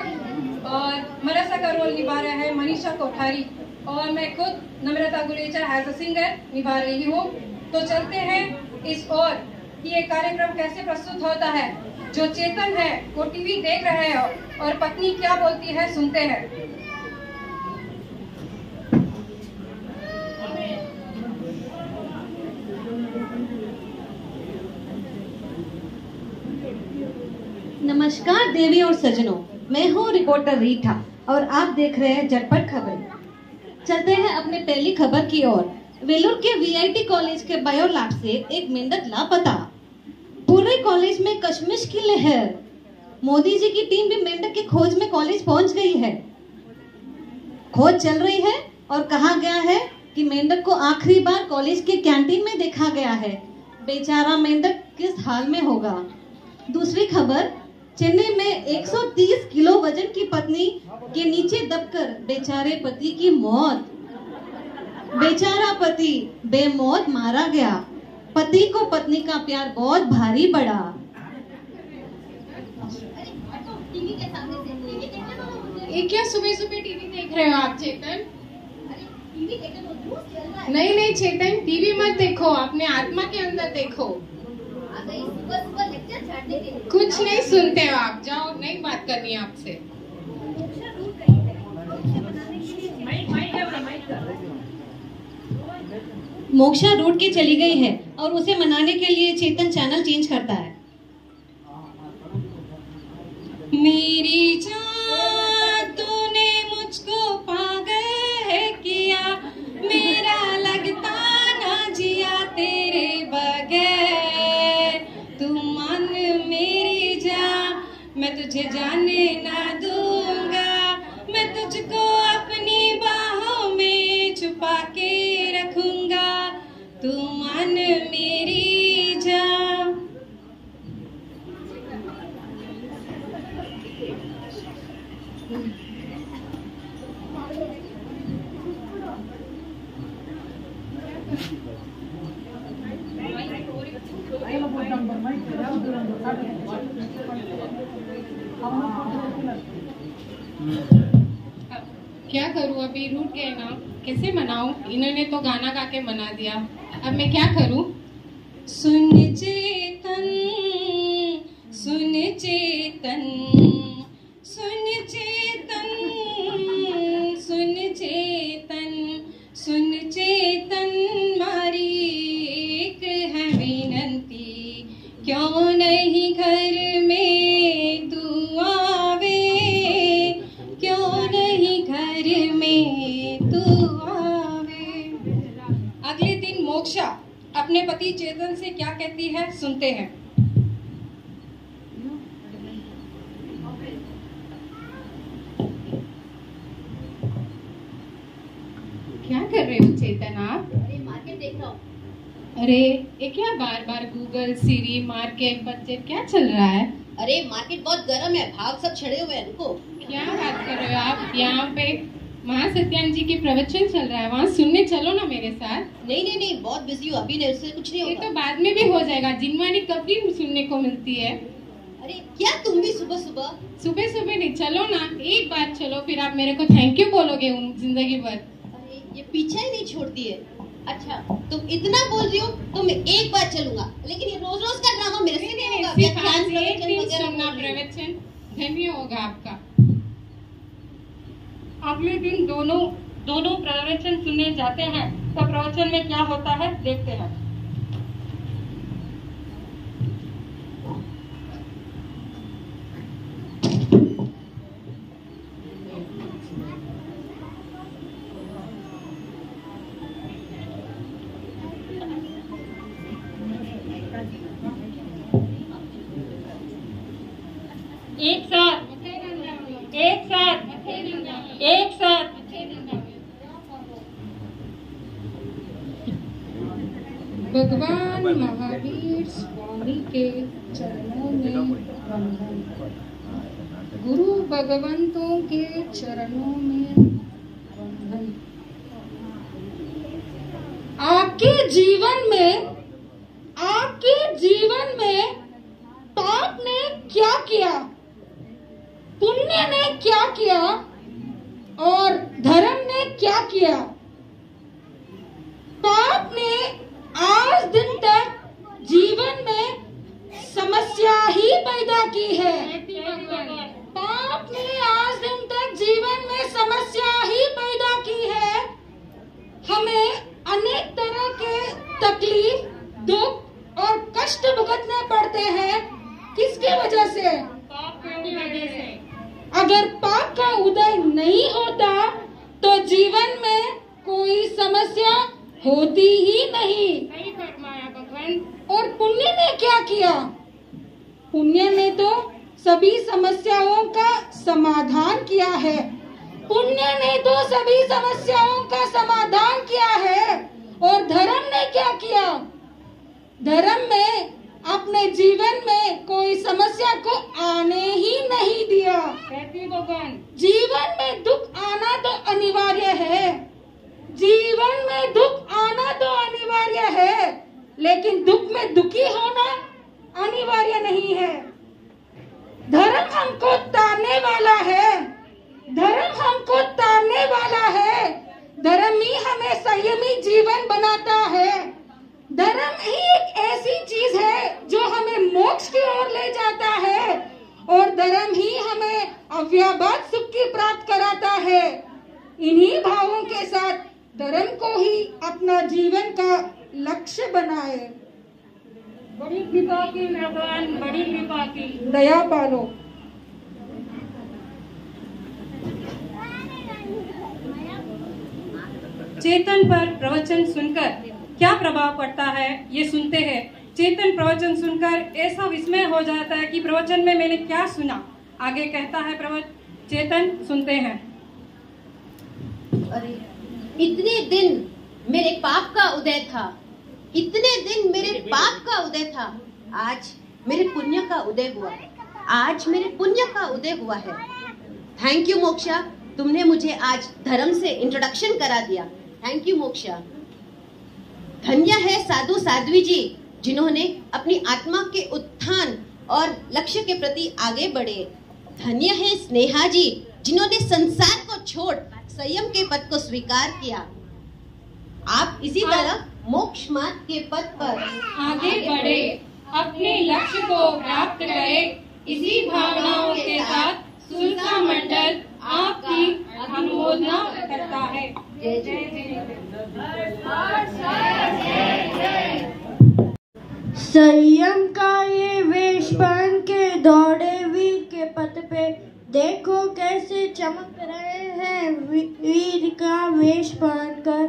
और मरसा का रोल निभा रहे हैं मनीषा कोठारी और मैं खुद नम्रता गुलेचा एज अ सिंगर निभा रही हूँ। तो चलते हैं इस ओर कि ये कार्यक्रम कैसे प्रस्तुत होता है। जो चेतन है वो टीवी देख रहे हो और पत्नी क्या बोलती है सुनते हैं। नमस्कार देवी और सजनों, मैं हूँ रिपोर्टर रीठा और आप देख रहे हैं झटपट खबरें। चलते हैं अपने पहली खबर की ओर। वेलूर के वीआईटी कॉलेज के बायो लैब से एक मेंढक लापता। पूरे कॉलेज में कशमिश की लहर। मोदी जी की टीम भी मेंढक की खोज में कॉलेज पहुंच गई है। खोज चल रही है और कहा गया है कि मेंढक को आखिरी बार कॉलेज के कैंटीन में देखा गया है। बेचारा मेंढक किस हाल में होगा। दूसरी खबर, चेन्नई में 130 किलो वजन की पत्नी के नीचे दबकर बेचारे पति की मौत। बेचारा पति बेमौत मारा गया। पति को पत्नी का प्यार बहुत भारी पड़ा। ये क्या सुबह सुबह टीवी देख रहे हो आप चेतन? नहीं चेतन, टीवी मत देखो, अपने आत्मा के अंदर देखो। कुछ नहीं सुनते हो आप, जाओ, नहीं बात करनी है आपसे। मोक्षा रूट के चली गई है और उसे मनाने के लिए चेतन चैनल चेंज करता है। मेरी जान तूने मुझको पागल है किया, मेरा लगता ना जिया तेरे बगैर। तू मान मेरी जान, मैं तुझे जाने ना दूंगा, मैं तुझको अपनी बाहों में छुपा के रखूंगा। तू मान मेरी जान। क्या करूं, अभी रूठ गए ना, कैसे मनाऊं? इन्होंने तो गाना गा के मना दिया, अब मैं क्या करूं? सुन चेतन, सुन चेतन, सुन चेतन, सुन चेतन, सुन चेतन, मारी एक है विनंती, क्यों नहीं घर में तू आवे, क्यों नहीं घर में तू आवे। अगले दिन मोक्षा अपने पति चेतन से क्या कहती है सुनते हैं। क्या कर रहे हो चेतन आप? अरे मार्केट देख रहा हूँ। अरे ये क्या बार बार गूगल, सीरी, मार्केट, बजट क्या चल रहा है? अरे मार्केट बहुत गर्म है, भाव सब छड़े हुए हैं, रुको। क्या बात कर रहे हो आप? यहाँ पे महासत्यान जी के प्रवचन चल रहा है, वहाँ सुनने चलो ना मेरे साथ। नहीं, बहुत बिजी हूँ अभी, इससे कुछ नहीं होगा। ये तो बाद में भी हो जाएगा, जिनवानी कब भी सुनने को मिलती है। अरे क्या तुम भी सुबह सुबह नहीं, चलो ना, एक बार चलो, फिर आप मेरे को थैंक यू बोलोगे जिंदगी भर। अरे ये पीछा ही नहीं छोड़ती है। अच्छा तुम इतना बोल रही हो तो मैं एक बार चलूंगा, लेकिन ये रोज रोज का ड्रामा मेरे से नहीं होगा। प्रवचन धन्य होगा आपका। अगले दिन दोनों दोनों प्रवचन सुनने जाते हैं तो प्रवचन में क्या होता है देखते हैं। एक साथ भगवान महावीर स्वामी के चरणों में वंदन। गुरु भगवंतों के चरणों में वंदन। आपके जीवन में पाप ने क्या किया, पुण्य ने क्या किया और धर्म ने क्या किया। पाप ने आज दिन तक जीवन में समस्या ही पैदा की है। पाप ने आज दिन तक जीवन में समस्या ही पैदा की है। हमें अनेक तरह के तकलीफ, दुख और कष्ट भुगतने पड़ते हैं। किसकी वजह से? पाप की वजह से। अगर पाप का उदय नहीं होता तो जीवन में कोई समस्या होती ही नहीं। सही फरमाया भगवान। और पुण्य ने क्या किया? पुण्य ने तो सभी समस्याओं का समाधान किया है। पुण्य ने तो सभी समस्याओं का समाधान किया है। और धर्म ने क्या किया? धर्म में अपने जीवन में कोई समस्या को आने ही नहीं दिया। भगवान, जीवन में दुख आना तो अनिवार्य है। जीवन में दुख आना तो अनिवार्य है, लेकिन दुख में दुखी होना अनिवार्य नहीं है। धर्म हमको तारने वाला है। धर्म हमको तारने वाला है। धर्म ही हमें संयमी जीवन बनाता है। धर्म ही एक ऐसी चीज है जो हमें मोक्ष की ओर ले जाता है। और धर्म ही हमें अव्याभात सुख की प्राप्त कराता है। इन्हीं भावों के साथ धर्म को ही अपना जीवन का लक्ष्य बनाए। बड़ी कृपा की भगवान, बड़ी कृपा की दया पालो। चेतन पर प्रवचन सुनकर क्या प्रभाव पड़ता है ये सुनते हैं। चेतन प्रवचन सुनकर ऐसा विस्मय हो जाता है कि प्रवचन में मैंने क्या सुना। आगे कहता है चेतन, सुनते हैं। अरे इतने दिन मेरे पाप का उदय था। इतने दिन मेरे पाप का उदय था। आज मेरे पुण्य का उदय हुआ। आज मेरे पुण्य का उदय हुआ है। थैंक यू मोक्षा, तुमने मुझे आज धर्म से इंट्रोडक्शन करा दिया। Thank you moksha. धन्य है साधु साध्वी जी जिन्होंने अपनी आत्मा के उत्थान और लक्ष्य के प्रति आगे बढ़े। धन्य है स्नेहा जी जिन्होंने संसार को छोड़ संयम के पद को स्वीकार किया। आप इसी तरह मोक्ष मार्ग के पद पर आगे बढ़े, अपने लक्ष्य को प्राप्त करें। इसी भावनाओं के साथ सुल्का मंडल आपकी अनुमोदना करता है। जय जय संयम का ये वेश पहन के दौड़े वीर के पथ पे, देखो कैसे चमक रहे हैं वीर का वेश पहनकर।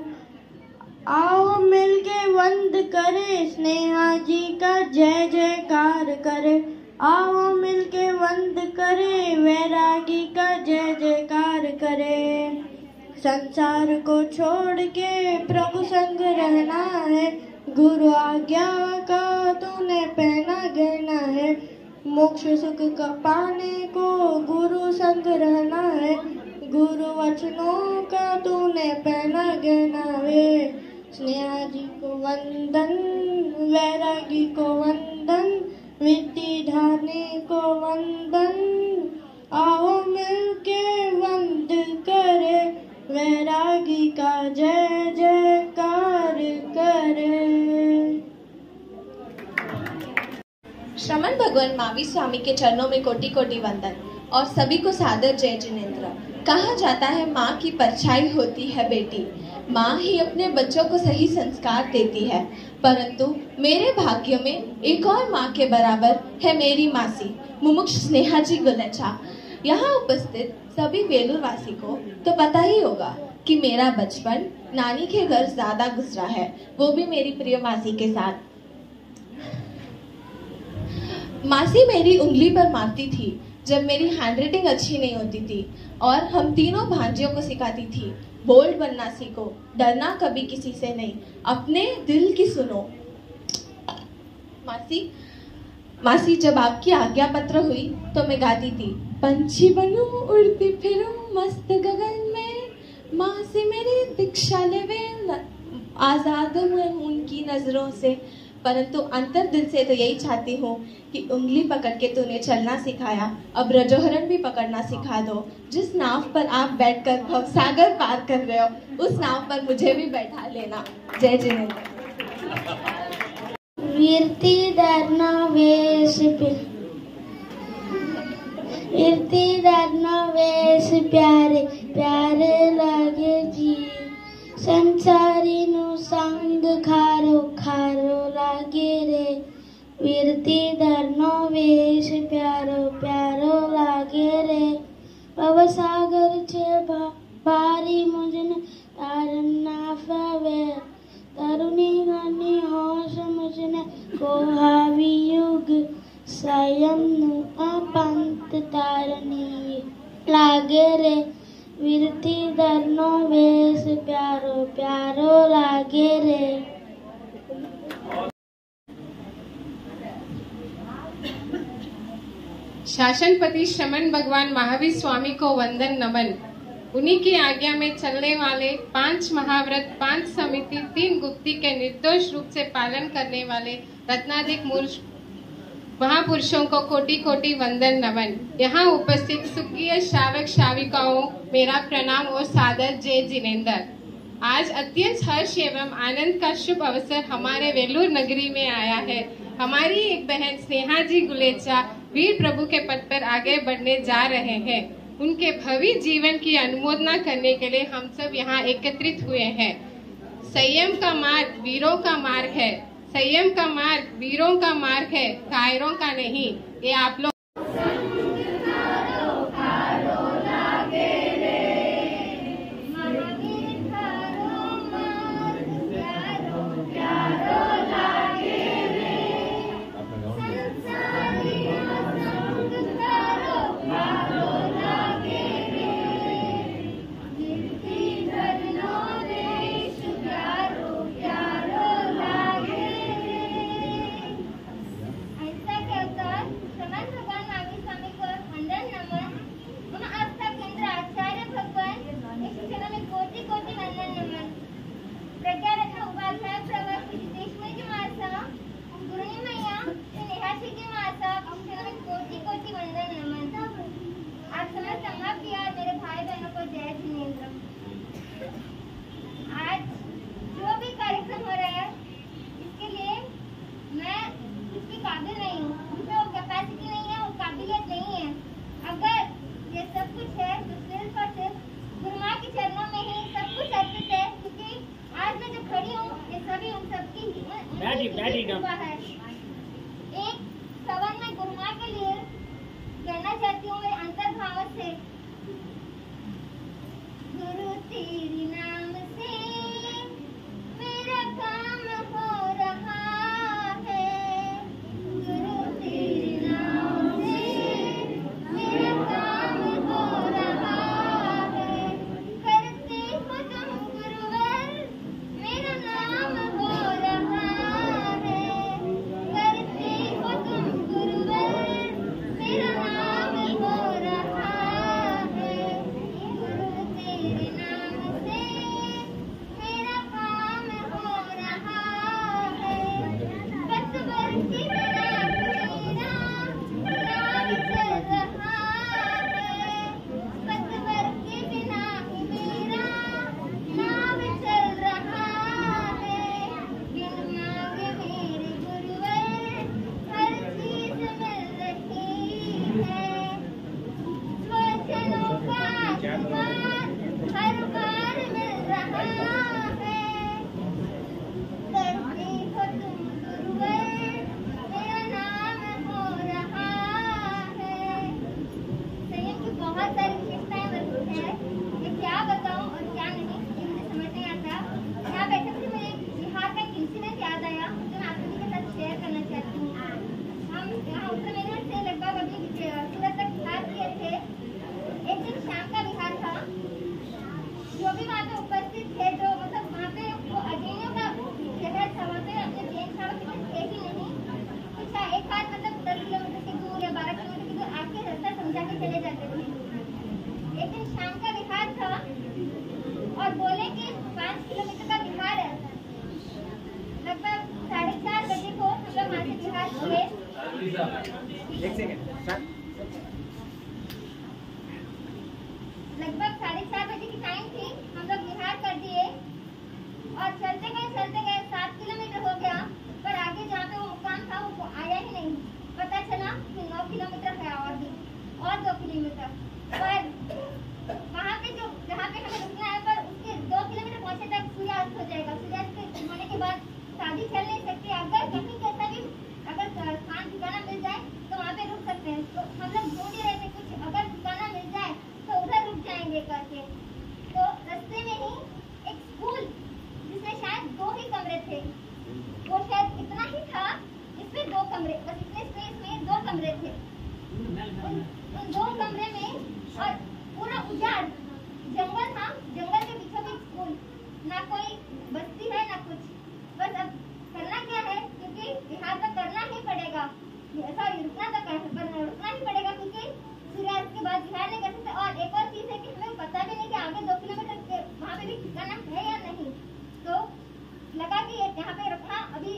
आओ मिलके वंद करे, स्नेहा जी का जय जयकार करे। आओ मिलके वंद करे, वैरागी का जय जयकार करे। संसार को छोड़ के प्रभु संग रहना है, गुरु आज्ञा का तूने पहना गहना है। मोक्ष सुख का पाने को गुरु संग रहना है, गुरु वचनों का तूने पहना गहना है। स्नेहा जी को वंदन, वैरागी को वंदन, विद्या ढाने को वंदन। आओ मिलके वंद करे, वैरागी का जय जयकार करे। श्रमण भगवान महावीर स्वामी के चरणों में कोटि कोटि वंदन और सभी को सादर जय जिनेन्द्र। कहा जाता है माँ की परछाई होती है बेटी। माँ ही अपने बच्चों को सही संस्कार देती है, परंतु मेरे भाग्य में एक और माँ के बराबर है मेरी मासी मुमुक्ष स्नेहा जी गुलेचा। यहाँ उपस्थित सभी वेलूर वासी को तो पता ही होगा कि मेरा बचपन नानी के घर ज्यादा गुजरा है, वो भी मेरी प्रिय मासी के साथ। मासी मेरी उंगली पर मारती थी जब मेरी हैंडराइटिंग अच्छी नहीं होती थी, और हम तीनों भांजियों को सिखाती थी बोल्ड बनना सीखो, डरना कभी किसी से नहीं, अपने दिल की सुनो। मासी जब आपकी आज्ञा पत्र हुई तो मैं गाती थी, पंछी बनूं उड़ती फिरूं मस्त गगन में, माँ से मेरी दीक्षा लेवे आजाद मैं उनकी नजरों से। परंतु अंतर दिल से तो यही चाहती हूँ कि उंगली पकड़ के तूने चलना सिखाया, अब रजोहरण भी पकड़ना सिखा दो। जिस नाव पर आप बैठकर भवसागर पार कर रहे हो, उस नाव पर मुझे भी बैठा लेना। जय जिनेंद्र। वीरती डरना वेश प्यारे प्यारे लागे जी, संसारी नु संग खारो खारो लागे रे। वीरती डरनो वेश प्यारो प्यारो लागे रे। भवसागर छे भारी मुझने तारन ना फावे, तरुणी गनी होश मुझने को हावी युग, स्वयं नु अपंत तारनी लागे रे। वीरती डरनो वेश प्यारो प्यारो लागे रे। शासनपति श्रमण भगवान महावीर स्वामी को वंदन नमन। उन्हीं की आज्ञा में चलने वाले 5 महाव्रत, 5 समिति, 3 गुप्ती के निर्दोष रूप से पालन करने वाले रत्नाधिक महापुरुषों को कोटि कोटि वंदन नमन। यहाँ उपस्थित सुखीय श्रावक श्राविकाओं मेरा प्रणाम और सादर जय जिनेंद्र। आज अत्यंत हर्ष एवं आनंद का शुभ अवसर हमारे वेलूर नगरी में आया है। हमारी एक बहन स्नेहा जी गुलेचा वीर प्रभु के पद पर आगे बढ़ने जा रहे हैं। उनके भव्य जीवन की अनुमोदना करने के लिए हम सब यहाँ एकत्रित हुए हैं। संयम का मार्ग वीरों का मार्ग है, संयम का मार्ग वीरों का मार्ग है, कायरों का नहीं। ये आप लोग एक सवाल मैं गुरु माँ के लिए कहना चाहती हूँ मेरे अंतर्भाव से। गुरु तेरे नाम से मेरा काम हो रहा है, गुरु तेरे नाम से मेरा काम हो रहा है। करते हो तुम गुरुवर मेरा नाम हो रहा है, लगभग 4:30 बजे की टाइम थी। हम लोग विहार कर दिए और चलते गए 7 किलोमीटर हो गया, पर आगे जहाँ पे वो मुकाम था वो आया ही नहीं। पता चला कि 9 किलोमीटर है और 2 किलोमीटर, पर वहाँ पे जहाँ पे हमें रुकना है, पर उसके 2 किलोमीटर पहुँचे तक सूर्यास्त हो जाएगा। सूर्यास्त होने के बाद शादी चल नहीं सकती। अगर कहीं कैसा भी अगर स्थान ठिकाना मिल जाए तो वहाँ पे रुक सकते हैं। तो हम लोग ढूंढ ही रहे थे कुछ अगर ठिकाना मिल जाए तो उधर रुक जाएंगे करके। तो रास्ते में ही एक स्कूल जिसमें शायद 2 ही कमरे थे, वो शायद इतना ही था, इसमें 2 कमरे, बस इतने स्पेस में 2 कमरे थे। उन 2 कमरे में और पूरा उजाड़ जंगल था, जंगल के बीचों बीच स्कूल, ना कोई बस्ती है ना कुछ। बस अब करना क्या है, क्योंकि बिहार तक करना ही पड़ेगा, सॉरी रुकना ही पड़ेगा, क्योंकि सूर्यास्त के बाद बिहार नहीं कर सकते। और एक और चीज है कि हमें पता भी नहीं कि आगे 2 किलोमीटर वहाँ पे भी ठिकाना है या नहीं। तो लगा कि यहाँ पे रखना अभी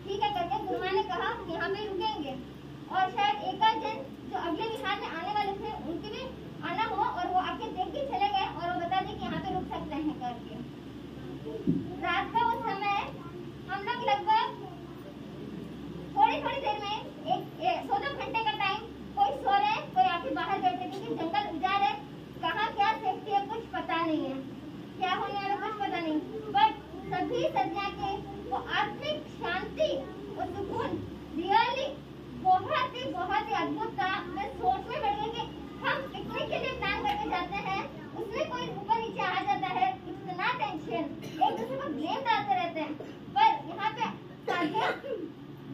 ठीक है करके गुरुमा ने कहा कि यहाँ पे रुकेंगे। और शायद एक आध जन जो अगले बिहार में आने वाले थे उनके भी आना हो और वो आके देख के चले गए और वो बता दें कि यहाँ पे रुक सकते हैं करके। रात का उस समय हम लोग लगभग थोड़ी देर में 1-2 घंटे का टाइम, कोई सो रहे कोई आके बाहर बैठे, क्योंकि जंगल उजाड़ है, कहाँ क्या सेफ्टी है कुछ पता नहीं है, क्या होने वाला कुछ पता नहीं। बट सभी सज्जा के वो आत्मिक शांति और सुकून रियली बहुत ही अद्भुत था। मैं सोच में बैठ गई कि हम पिकनिक के लिए प्लान करके जाते हैं, उसमें कोई ऊपर नीचे आ जाता है, इतना टेंशन, एक दूसरे को ब्लेम डालते रहते हैं। पर यहाँ पे साथिया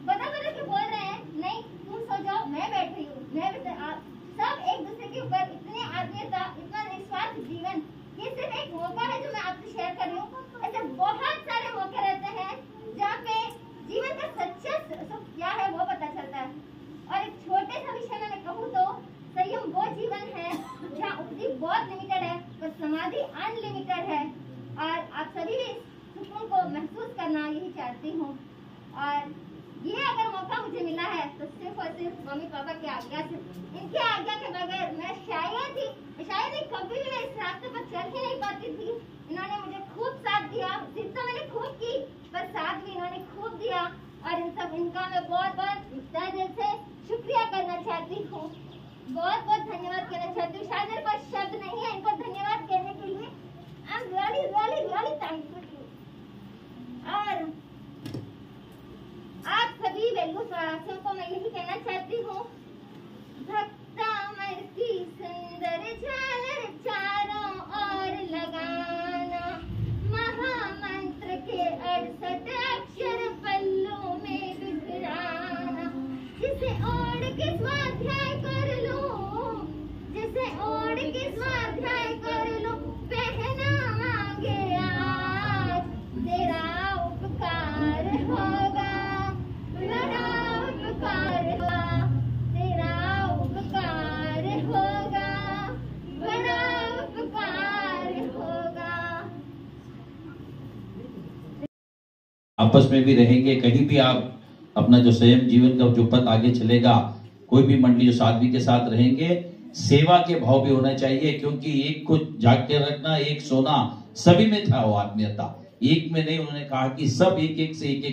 बता के बोल रहे हैं नहीं तुम सो जाओ, मैं बैठ रही हूँ, सब एक दूसरे के ऊपर इतनी आत्मीयता, इतना निस्वार्थ जीवन। ये सिर्फ एक मौका है जो मैं आपसे शेयर कर रही हूँ। ऐसे बहुत सारे मौके रहते हैं जहाँ पे जीवन का सच्चा सुख क्या है वो पता चलता है। और एक छोटे सा विषय में मैं कहूँ तो संयम वो जीवन है जहाँ उपजी बहुत लिमिटेड है पर समाधि अनलिमिटेड है। और आप सभी भी सुकून को महसूस करना यही चाहती हूँ। और ये अगर मौका मुझे मिला है तो सिर्फ और सिर्फ मम्मी पापा की आज्ञा से, इनकी आज्ञा के बगैर मैं शायद ही कभी भी इस रास्ते पर चल ही नहीं पाती थी। इन्होंने मुझे खूब साथ दिया, जिद तो मैंने खूब की पर साथ भी इन्होंने खूब दिया। और इनका मैं बहुत तहे दिल से शुक्रिया करना चाहती हूँ, बहुत धन्यवाद कहना चाहती हूँ। शायद मेरे पास शब्द नहीं है इनको धन्यवाद कहने के लिए। I am really thankful to. और आप सभी वेलुस वासियों को मैं यही कहना चाहती हूँ, भक्तामर की सुंदर झालर चारों ओर लगाना, महामंत्र के 68 अक्षर पल्लू में बिखराना, जिसे ओढ़ के स्वाध्याय कर लो, पहना मांगे आज, तेरा उपकार होगा, बड़ा उपकार होगा, तेरा उपकार होगा, बड़ा उपकार होगा। आपस में भी रहेंगे, कहीं भी आप अपना जो संयम जीवन का जो पथ आगे चलेगा, कोई भी मंडली जो साध्वी के साथ रहेंगे, सेवा के भाव भी होना चाहिए, क्योंकि एक को जाग के रखना, एक सोना, सभी में था वो आत्मीयता, एक में नहीं। उन्होंने कहा कि सब एक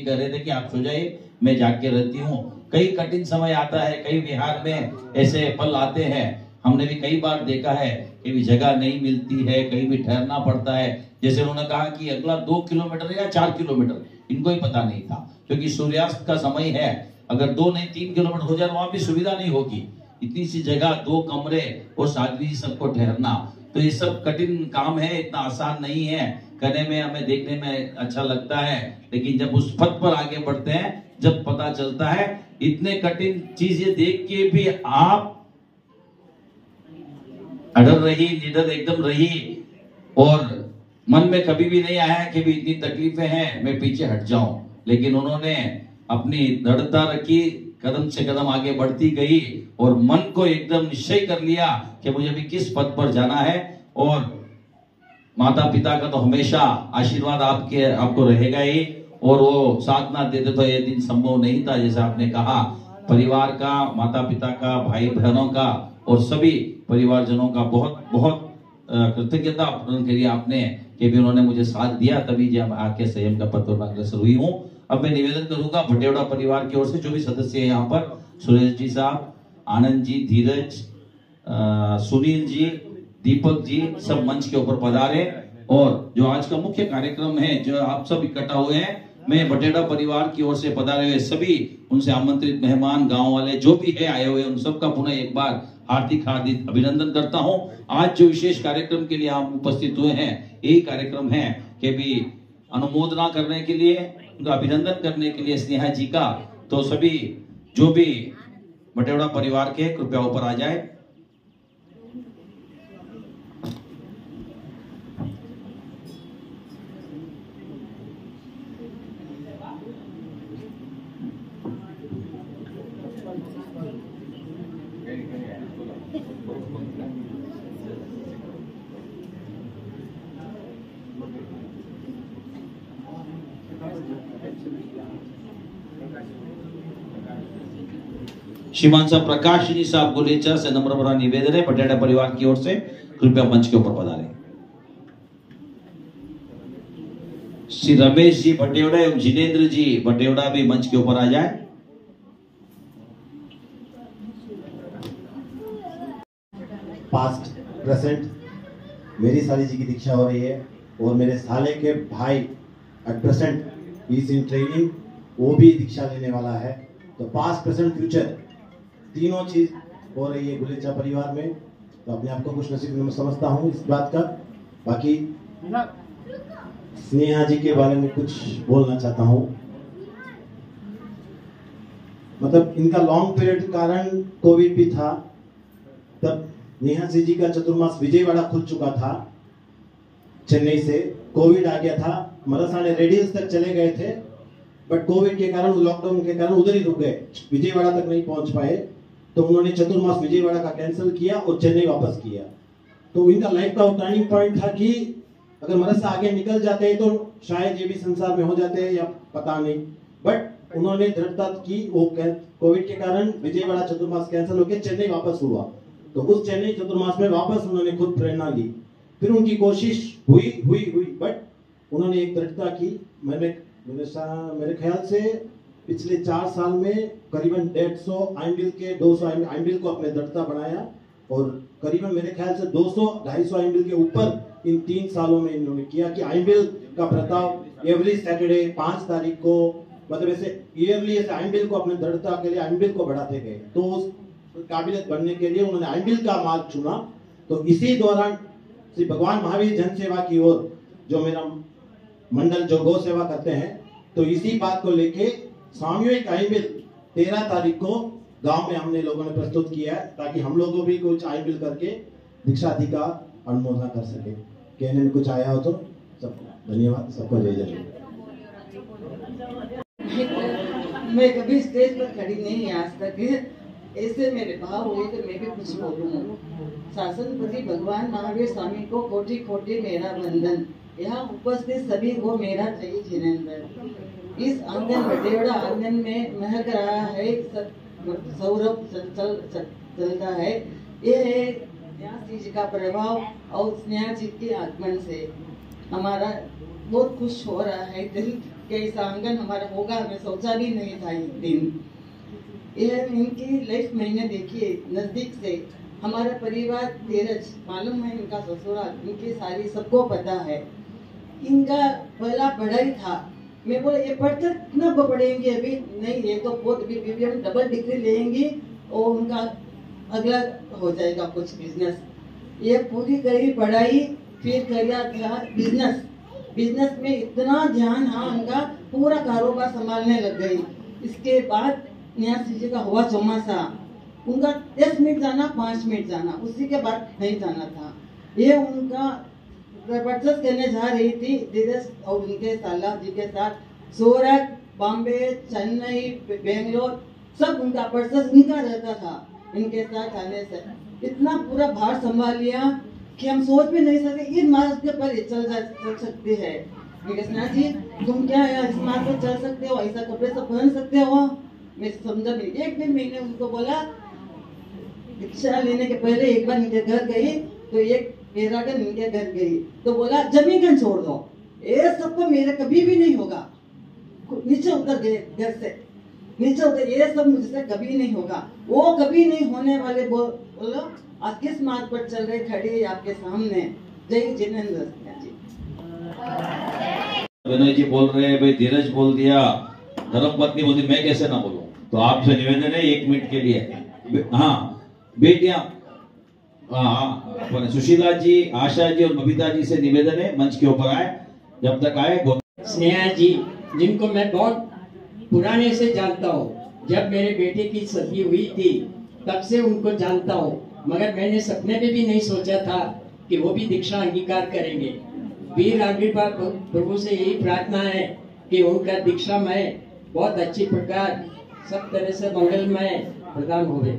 कर रहे थे कि आप सो जाइए, मैं जाग के रहती हूँ। कई कठिन समय आता है, कई विहार में ऐसे पल आते हैं, हमने भी कई बार देखा है कि भी जगह नहीं मिलती है, कहीं भी ठहरना पड़ता है। जैसे उन्होंने कहा कि अगला 2 किलोमीटर या 4 किलोमीटर, इनको ही पता नहीं था, क्योंकि सूर्यास्त का समय है। अगर 2 नहीं 3 किलोमीटर हो जाए वहां भी सुविधा नहीं होगी। इतनी सी जगह, 2 कमरे और साध्वी सबको ठहरना, तो ये सब कठिन काम है, इतना आसान नहीं है। करने में, हमें देखने में अच्छा लगता है, लेकिन जब उस पथ पर आगे बढ़ते हैं, जब पता चलता है इतने कठिन चीजें देख के भी आप अड़ल रही, निडर एकदम रही, और मन में कभी भी नहीं आया कि भी इतनी तकलीफें हैं, मैं पीछे हट जाऊं। लेकिन उन्होंने अपनी दृढ़ता रखी, कदम से कदम आगे बढ़ती गई और मन को एकदम निश्चय कर लिया कि मुझे भी किस पद पर जाना है। और माता पिता का तो हमेशा आशीर्वाद आपको रहेगा ही, और वो साथ ना देते तो ये दिन संभव नहीं था। जैसे आपने कहा, परिवार का, माता पिता का, भाई बहनों का और सभी परिवारजनों का बहुत बहुत कृतज्ञता के लिए आपने कि भी उन्होंने मुझे साथ दिया, तभी जब आके संयम का पथ पर अग्रसर हुई हूँ। अब मैं निवेदन करूंगा भटेवड़ा परिवार की ओर से जो भी सदस्य है यहाँ पर, सुरेश जी साहब, आनंद जी, धीरज, सुनील जी, दीपक जी, सब मंच के ऊपर पधारे। और जो आज का मुख्य कार्यक्रम है, जो आप सब इकट्ठा हुए हैं, मैं भटेड़ा परिवार की ओर से पधारे हुए सभी उनसे आमंत्रित मेहमान, गांव वाले जो भी है आए हुए, उन सबका पुनः एक बार हार्दिक हार्दिक अभिनंदन करता हूं। आज जो विशेष कार्यक्रम के लिए हम उपस्थित हुए हैं, यही कार्यक्रम है कि भी अनुमोदना करने के लिए, उनका अभिनंदन करने के लिए स्नेहा जी का। तो सभी जो भी भटेड़ा परिवार के कृपया ऊपर आ जाए। श्रीमान साहब प्रकाश जी साहब गोलेचा से नम्र भरा निवेदन है, भटेड़ा परिवार की ओर से कृपया मंच के ऊपर पधारें। श्री रमेश जी भटेड़ा एवं जिनेन्द्र जी भटेड़ा भी मंच के ऊपर आ जाए। पास्ट प्रेजेंट मेरी साली जी की दीक्षा हो रही है, और मेरे साले के भाई at present is in training, वो भी दीक्षा लेने वाला है। तो पास्ट प्रेजेंट फ्यूचर तीनों चीज हो रही है गुलेचा परिवार में। तो अपने आप को कुछ नसीब में समझता हूँ इस बात का। बाकी स्नेहा जी के बारे में कुछ बोलना चाहता हूँ। मतलब इनका लॉन्ग पीरियड कारण कोविड भी था, तब नेहा जी का चतुर्मास विजयवाड़ा खुल चुका था, चेन्नई से कोविड आ गया था। मदरसाने रेडियंस तक चले गए थे, बट कोविड के कारण, लॉकडाउन के कारण उधर ही रुक गए, विजयवाड़ा तक नहीं पहुंच पाए। तो उन्होंने चतुर्मास विजयवाड़ा का कैंसिल किया और चेन्नई वापस किया। तो इनका लाइफ का टर्निंग पॉइंट था कि अगर मदरसा आगे निकल जाते तो शायद ये भी संसार में हो जाते हैं या पता नहीं, बट उन्होंने दृढ़ता की। वो कोविड के कारण विजयवाड़ा चतुर्मास कैंसिल होकर चेन्नई वापस हुआ। तो उस चेन्नई चतुर्मास में वापस उन्होंने खुद प्रेरणा ली। फिर उनकी कोशिश हुई, बट उन्होंने एक दृढ़ता की। मेरे ख्याल से पिछले 4 साल में करीबन 150 आइंबिल के 200 आइंबिल को अपने दृढ़ता बनाया, और करीबन मेरे ख्याल से 200-250 आइंबिल के ऊपर इन 3 सालों में इन्होंने किया कि आइंबिल का प्रताप एवरी सैटरडे 5 तारीख को, मतलब ऐसे ईयरली ऐसे आइंबिल को अपने दृढ़ता के लिए आइंबिल को बढ़ाते गए। तो उस काबिलियत बनने के लिए उन्होंने आइंबिल का मार्ग चुना। तो इसी दौरान श्री भगवान महावीर जन सेवा की ओर, जो मेरा मंडल जो गौ सेवा करते हैं, तो इसी बात को लेके सामूहिक आइंबिल 13 तारीख को गांव में हमने लोगों ने प्रस्तुत किया है, ताकि हम लोगों भी कुछ आइंबिल करके दीक्षादि का अनुमोदन कर सके। कहने में कुछ आया हो तो सबको धन्यवाद, सबको जय जय। मैं कभी स्टेज पर खड़ी नहीं आज तक, ऐसे मेरे भाव हुए तो मैं भी कुछ बोलूँ। शासनपति भगवान महावीर स्वामी को कोटि कोटि मेरा वंदन। यहाँ उपस्थित सभी को मेरा जय जिनेंद्र। इस आंगन भटेड़ा आंगन में महक रहा है, सौरभ चलता है। ये स्नेहा जी का प्रभाव और स्नेहा जी के आगमन से हमारा बहुत खुश हो रहा है दिल के इस आंगन हमारा होगा, मैं सोचा भी नहीं था एक दिन। ये इनकी लाइफ मैंने देखी है नजदीक से, हमारा परिवार धीरज मालूम है, इनका ससुराल, इनकी सारी सबको पता है। इनका पहला पढ़ाई था, मैं बोला ये पढ़कर कितना पढ़ेंगे अभी, नहीं ये तो बहुत BBM डबल डिग्री लेंगी और उनका अगला हो जाएगा कुछ बिजनेस। ये पूरी करी पढ़ाई, फिर किया था बिजनेस। बिजनेस में इतना ध्यान, हाँ उनका पूरा कारोबार संभालने लग गई। इसके बाद न्यासी जी का हुआ चौमासा, उनका 10 मिनट जाना 5 मिनट जाना, उसी के बाद नहीं जाना था। ये उनका परचेस करने जा रही थी धीरज और उनके साला जी के साथ, सूरत, बॉम्बे, चेन्नई, बेंगलोर, सब उनका परचेस उनका रहता था। इनके साथ आने से इतना पूरा भार संभाल लिया कि हम सोच भी नहीं सकते इस मार्ग के पर चल सकती है। जी तुम क्या इस मार्ग पर चल सकते हो, ऐसा कपड़े सब पहन सकते हो? मैं समझा नहीं। एक दिन मैंने उनको बोला, दीक्षा लेने के पहले एक बार इनके घर गई तो एक पैरागन इनके घर गई तो बोला जमीन छोड़ दो, ये सब तो मेरे कभी भी नहीं होगा। नीचे उतर गए, घर से नीचे उतर, ये सब मुझसे कभी नहीं होगा। वो कभी नहीं होने वाले बोलो आज किस मार्ग पर चल रहे खड़े आपके सामने। जय जिनेंद्र जी। विनय जी बोल रहे हैं भाई, धीरज बोल दिया, धर्मपत्नी बोलती, मैं कैसे ना बोलूं? तो आपसे निवेदन है 1 मिनट के लिए। हाँ बेटियां, हाँ सुशीला जी, आशा जी और बबीता जी से निवेदन है मंच के ऊपर आए, जब तक आए। स्नेहा जी जिनको मैं बहुत पुराने से जानता हूँ, जब मेरे बेटे की शादी हुई थी तब से उनको जानता हूँ, मगर मैंने सपने में भी नहीं सोचा था कि वो भी दीक्षा अंगीकार करेंगे। वीर आविर्भाव प्रभु से यही प्रार्थना है कि उनका दीक्षामय बहुत अच्छी प्रकार सब तरह से मंगलमय प्रदान होवे।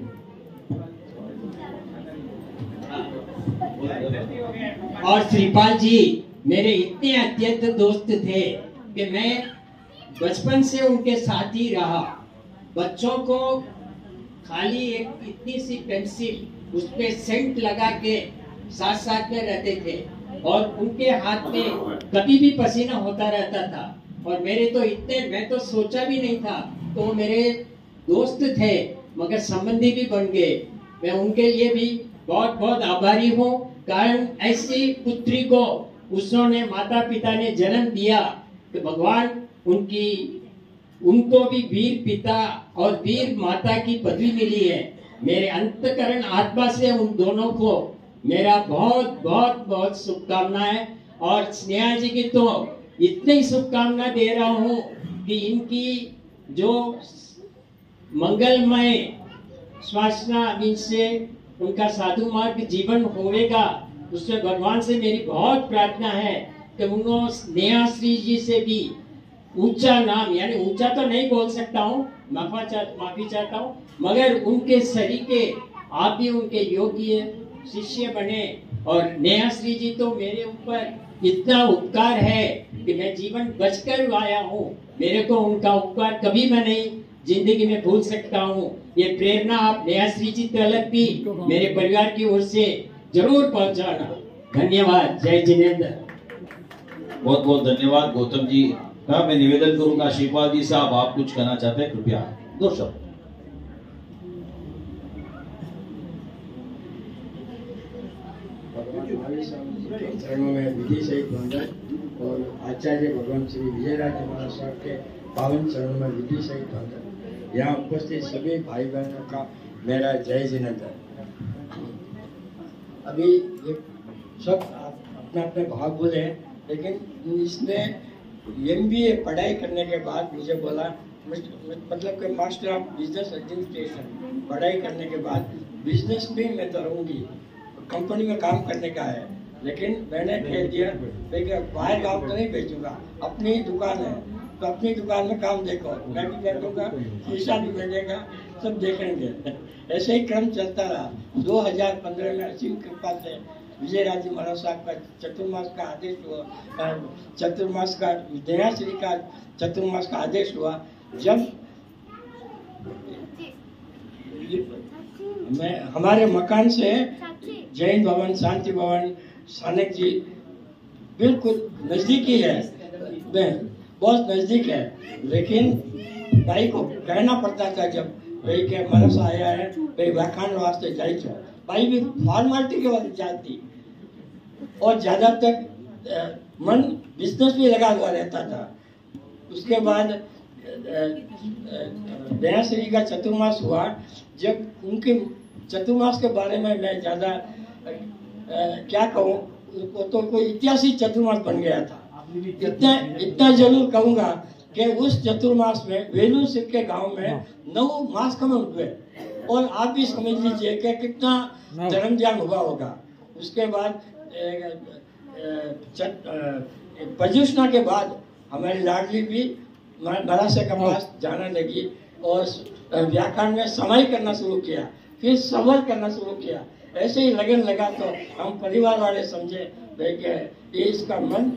और श्रीपाल जी मेरे इतने अत्यंत दोस्त थे कि मैं बचपन से उनके साथ ही रहा। बच्चों को खाली एक इतनी सी पेंसिल, उस पे सेंट लगा के साथ साथ में रहते थे और उनके हाथ में कभी भी पसीना होता रहता था। और मेरे तो इतने, मैं तो सोचा भी नहीं था, तो मेरे दोस्त थे मगर संबंधी भी बन गए। मैं उनके लिए भी बहुत बहुत आभारी हूँ, कारण ऐसी पुत्री को उन्होंने माता पिता ने जन्म दिया तो भगवान उनको भी वीर पिता और वीर माता की पदवी मिली है। मेरे अंतकरण आत्मा से उन दोनों को मेरा बहुत बहुत बहुत शुभकामनाएं। और स्नेहा जी की तो इतनी शुभकामना दे रहा हूँ कि इनकी जो मंगलमय श्वासना इनसे उनका साधु मार्ग जीवन होवेगा, उसमें भगवान से मेरी बहुत प्रार्थना है कि उन्होंने स्नेहा श्री जी से भी ऊंचा नाम, यानी ऊंचा तो नहीं बोल सकता हूँ, माफी चाहता हूँ, मगर उनके सरीके आप भी उनके योग्य शिष्य बने। और नेहा श्री जी तो मेरे ऊपर इतना उपकार है कि मैं जीवन बचकर आया हूँ, मेरे को उनका उपकार कभी मैं नहीं जिंदगी में भूल सकता हूँ। ये प्रेरणा आप नेहा श्री जी तक भी मेरे परिवार की ओर से जरूर पहुँचाना। धन्यवाद। जय जिनेंद्र। बहुत बहुत धन्यवाद गौतम जी का। मैं निवेदन करूंगा शिवपाल जी साहब, आप कुछ कहना चाहते हैं, कृपया 2 शब्द। चरणों में विधि सहित वंदन और आचार्य भगवान श्री विजयराज महाराज साहब के पावन चरणों में विधि सहित वंदन। यहाँ उपस्थित सभी भाई बहनों का मेरा जय जिनेंद्र। अभी ये सब अपने अपने भाव बोले, लेकिन इसमें MBA पढ़ाई करने के बाद मुझे बोला, मतलब कि मास्टर ऑफ बिजनेस एडमिनिस्ट्रेशन पढ़ाई करने के बाद बिजनेस भी मैं तो रहूँगी, कंपनी में काम करने का है, लेकिन मैंने कह दिया बाहर गाँव तो नहीं भेजूंगा, अपनी दुकान है तो अपनी दुकान में काम देखो, मैं भी कर दूंगा, शीशा भी मिलेगा, सब देखेंगे। ऐसे ही क्रम चलता रहा। 2015 में असीम कृपा से विजयराज जी महाराज साहब का चतुर्मास का आदेश हुआ, चतुर्मास का दयाश्री का चतुर्मास का आदेश हुआ। जब मैं हमारे मकान से जैन भवन, शांति भवन, सानक जी बिल्कुल नजदीक ही है, बहुत नजदीक है, लेकिन भाई को कहना पड़ता था जब भाई के मनस आया है भाई व्याख्यान वास्ते जाई छो, भाई भी फॉर्मालिटी के बाद जाती और ज्यादातर मन बिजनेस में लगा हुआ रहता था। उसके बाद दया श्री का चतुर्मास हुआ। जब उनके चतुर्मास के बारे में मैं ज्यादा क्या कहूँ, तो कोई इतिहासिक चतुर्मास बन गया था। इतना जरूर कहूँगा कि उस चतुर्मास में वेलूर सिंह के गांव में 9 मास कमल हुए और आप भी समझ लीजिए कि कितना धर्म ध्यान हुआ होगा। उसके बाद प्रज्योत्सना के बाद हमारी लाडली भी मरासे के पास जाने लगी और व्याकरण में समाई करना शुरू किया, फिर सवाल करना शुरू किया। ऐसे ही लगन लगा तो हम परिवार वाले समझे ये इसका मन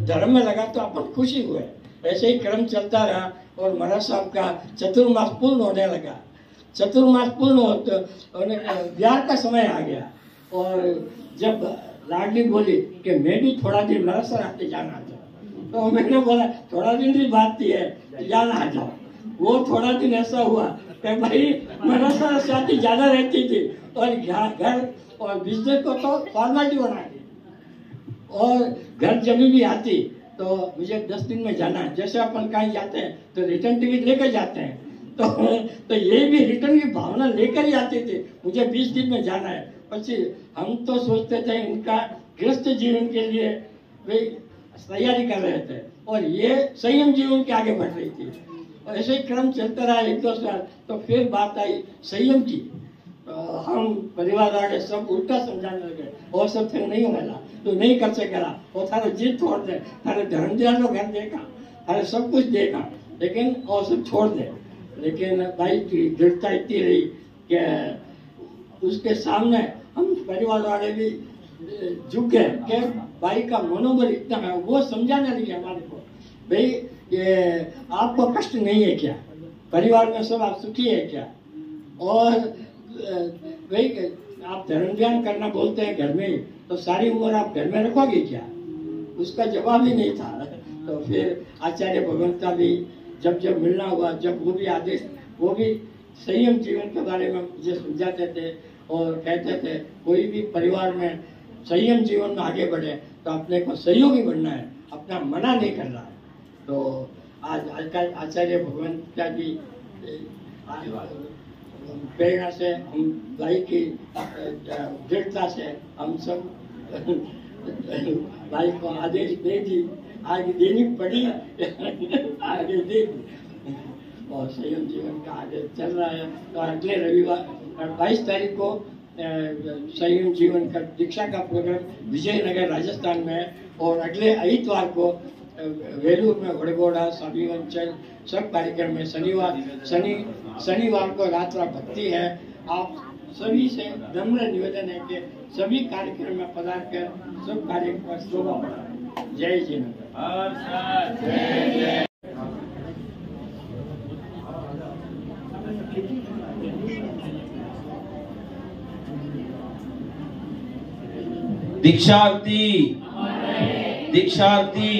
धर्म में लगा तो अपन खुशी हुए। ऐसे ही क्रम चलता रहा और महाराज साहब का चतुर्मास पूर्ण होने लगा। चतुर्मास पूर्ण होने ब्याह का समय आ गया और जब लाडली बोली कि मैं भी थोड़ा दिन महाराज सर आते जाना था, तो मैंने बोला थोड़ा दिन की बात थी है, जाना आ जाओ। वो थोड़ा दिन ऐसा हुआ कि भाई महाराज सर साथी ज्यादा रहती थी और घर और बिजनेस को तो फॉर्मेलिटी बना दी और घर जब भी आती तो मुझे 10 दिन में जाना है। जैसे अपन कहीं जाते हैं तो रिटर्न टिकट लेकर जाते हैं, तो ये भी रिटर्न की भावना लेकर ही आते थे, मुझे 20 दिन में जाना है। પછી हम तो सोचते थे इनका गृहस्थ जीवन के लिए वे तैयारी कर रहे थे और ये संयम जीवन के आगे बढ़ रही थी। और ऐसे ही क्रम चलता रहा 1-2 साल, तो फिर बात आई संयम की। हम परिवार वाले सब उल्टा समझाने लगे और सब फिर नहीं होगा तो नहीं कर सकेगा और थारे जीत छोड़ दे, थारे धर्म दिया घर देखा, थारे सब कुछ देखा, लेकिन और सब छोड़ दे। लेकिन भाई की दृढ़ता इतनी रही कि उसके सामने हम परिवार वाले भी झुक गए कि भाई का मनोबल इतना है। वो समझाने लगे हमारे को, भाई ये आपको कष्ट नहीं है क्या, परिवार में सब आप सुखी है क्या, और भाई आप धर्म ध्यान करना बोलते हैं घर में, तो सारी उम्र आप घर में रखोगे क्या। उसका जवाब ही नहीं था। तो फिर आचार्य भगवंता भी जब मिलना हुआ, जब वो भी आदेश, वो भी संयम जीवन के बारे में मुझे समझाते थे और कहते थे कोई भी परिवार में संयम जीवन में आगे बढ़े तो अपने को सहयोगी बनना है, अपना मना नहीं करना है। तो आज आचार्य भगवंता की प्रेरणा से, हम भाई की दृढ़ता से हम सब भाई को आदेश दे दी, आगे देनी पड़ी आगे दे दी और संयम जीवन का आगे चल रहा है। तो अगले रविवार 22 तारीख को संयम जीवन का दीक्षा का प्रोग्राम विजयनगर राजस्थान में है और अगले इतवार को वेलूर में वड़गोड़ा स्वामी अंचल सब कार्यक्रम में शनिवार को रात्रा भक्ति है। आप सभी से नम्र निवेदन है कि सभी कार्यक्रम में पधार कर सब कार्यक्रम का शोभा बढ़ाएं। जय जिनेंद्र। दीक्षार्थी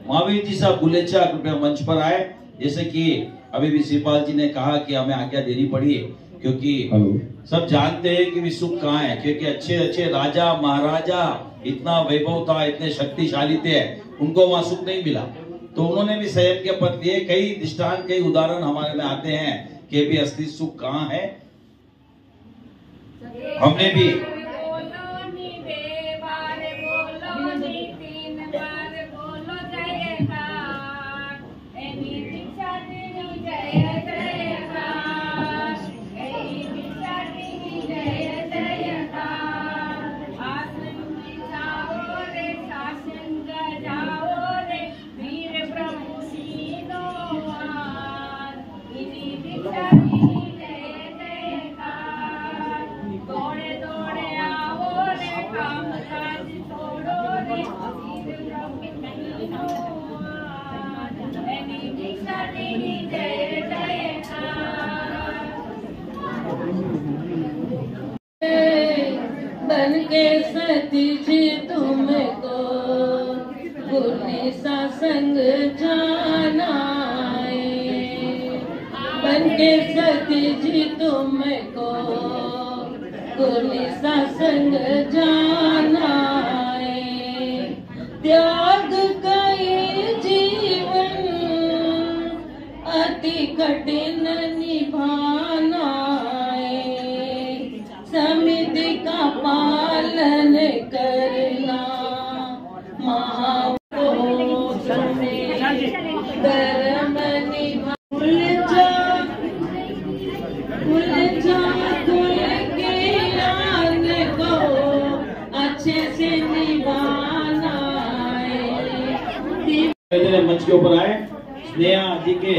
महावीर जी साहब गुलेचा कृपया मंच पर आए। जैसे कि अभी भी श्रीपाल जी ने कहा कि हमें आज्ञा देनी पड़ी है, क्योंकि सब जानते हैं कि विश्व कहाँ है, क्योंकि अच्छे अच्छे राजा महाराजा इतना वैभव था, इतने शक्तिशाली थे, उनको वहां सुख नहीं मिला। तो उन्होंने भी संयम के पद लिए। कई दृष्टांत, कई उदाहरण हमारे में आते हैं कि भी असली सुख कहाँ है। हमने भी बन के सती जी तुमको गुरु सा संग जाना है, बन के सती जी तुमको गुरु सत्संग जाना है। त्याग का ये जीवन अति कठिन निभाना है। समिति का पालन करना महापुरुष में धर्म निभा। खुल जा खुल के याद को अच्छे से निभाना है। मंच के ऊपर आए। स्नेहा जी के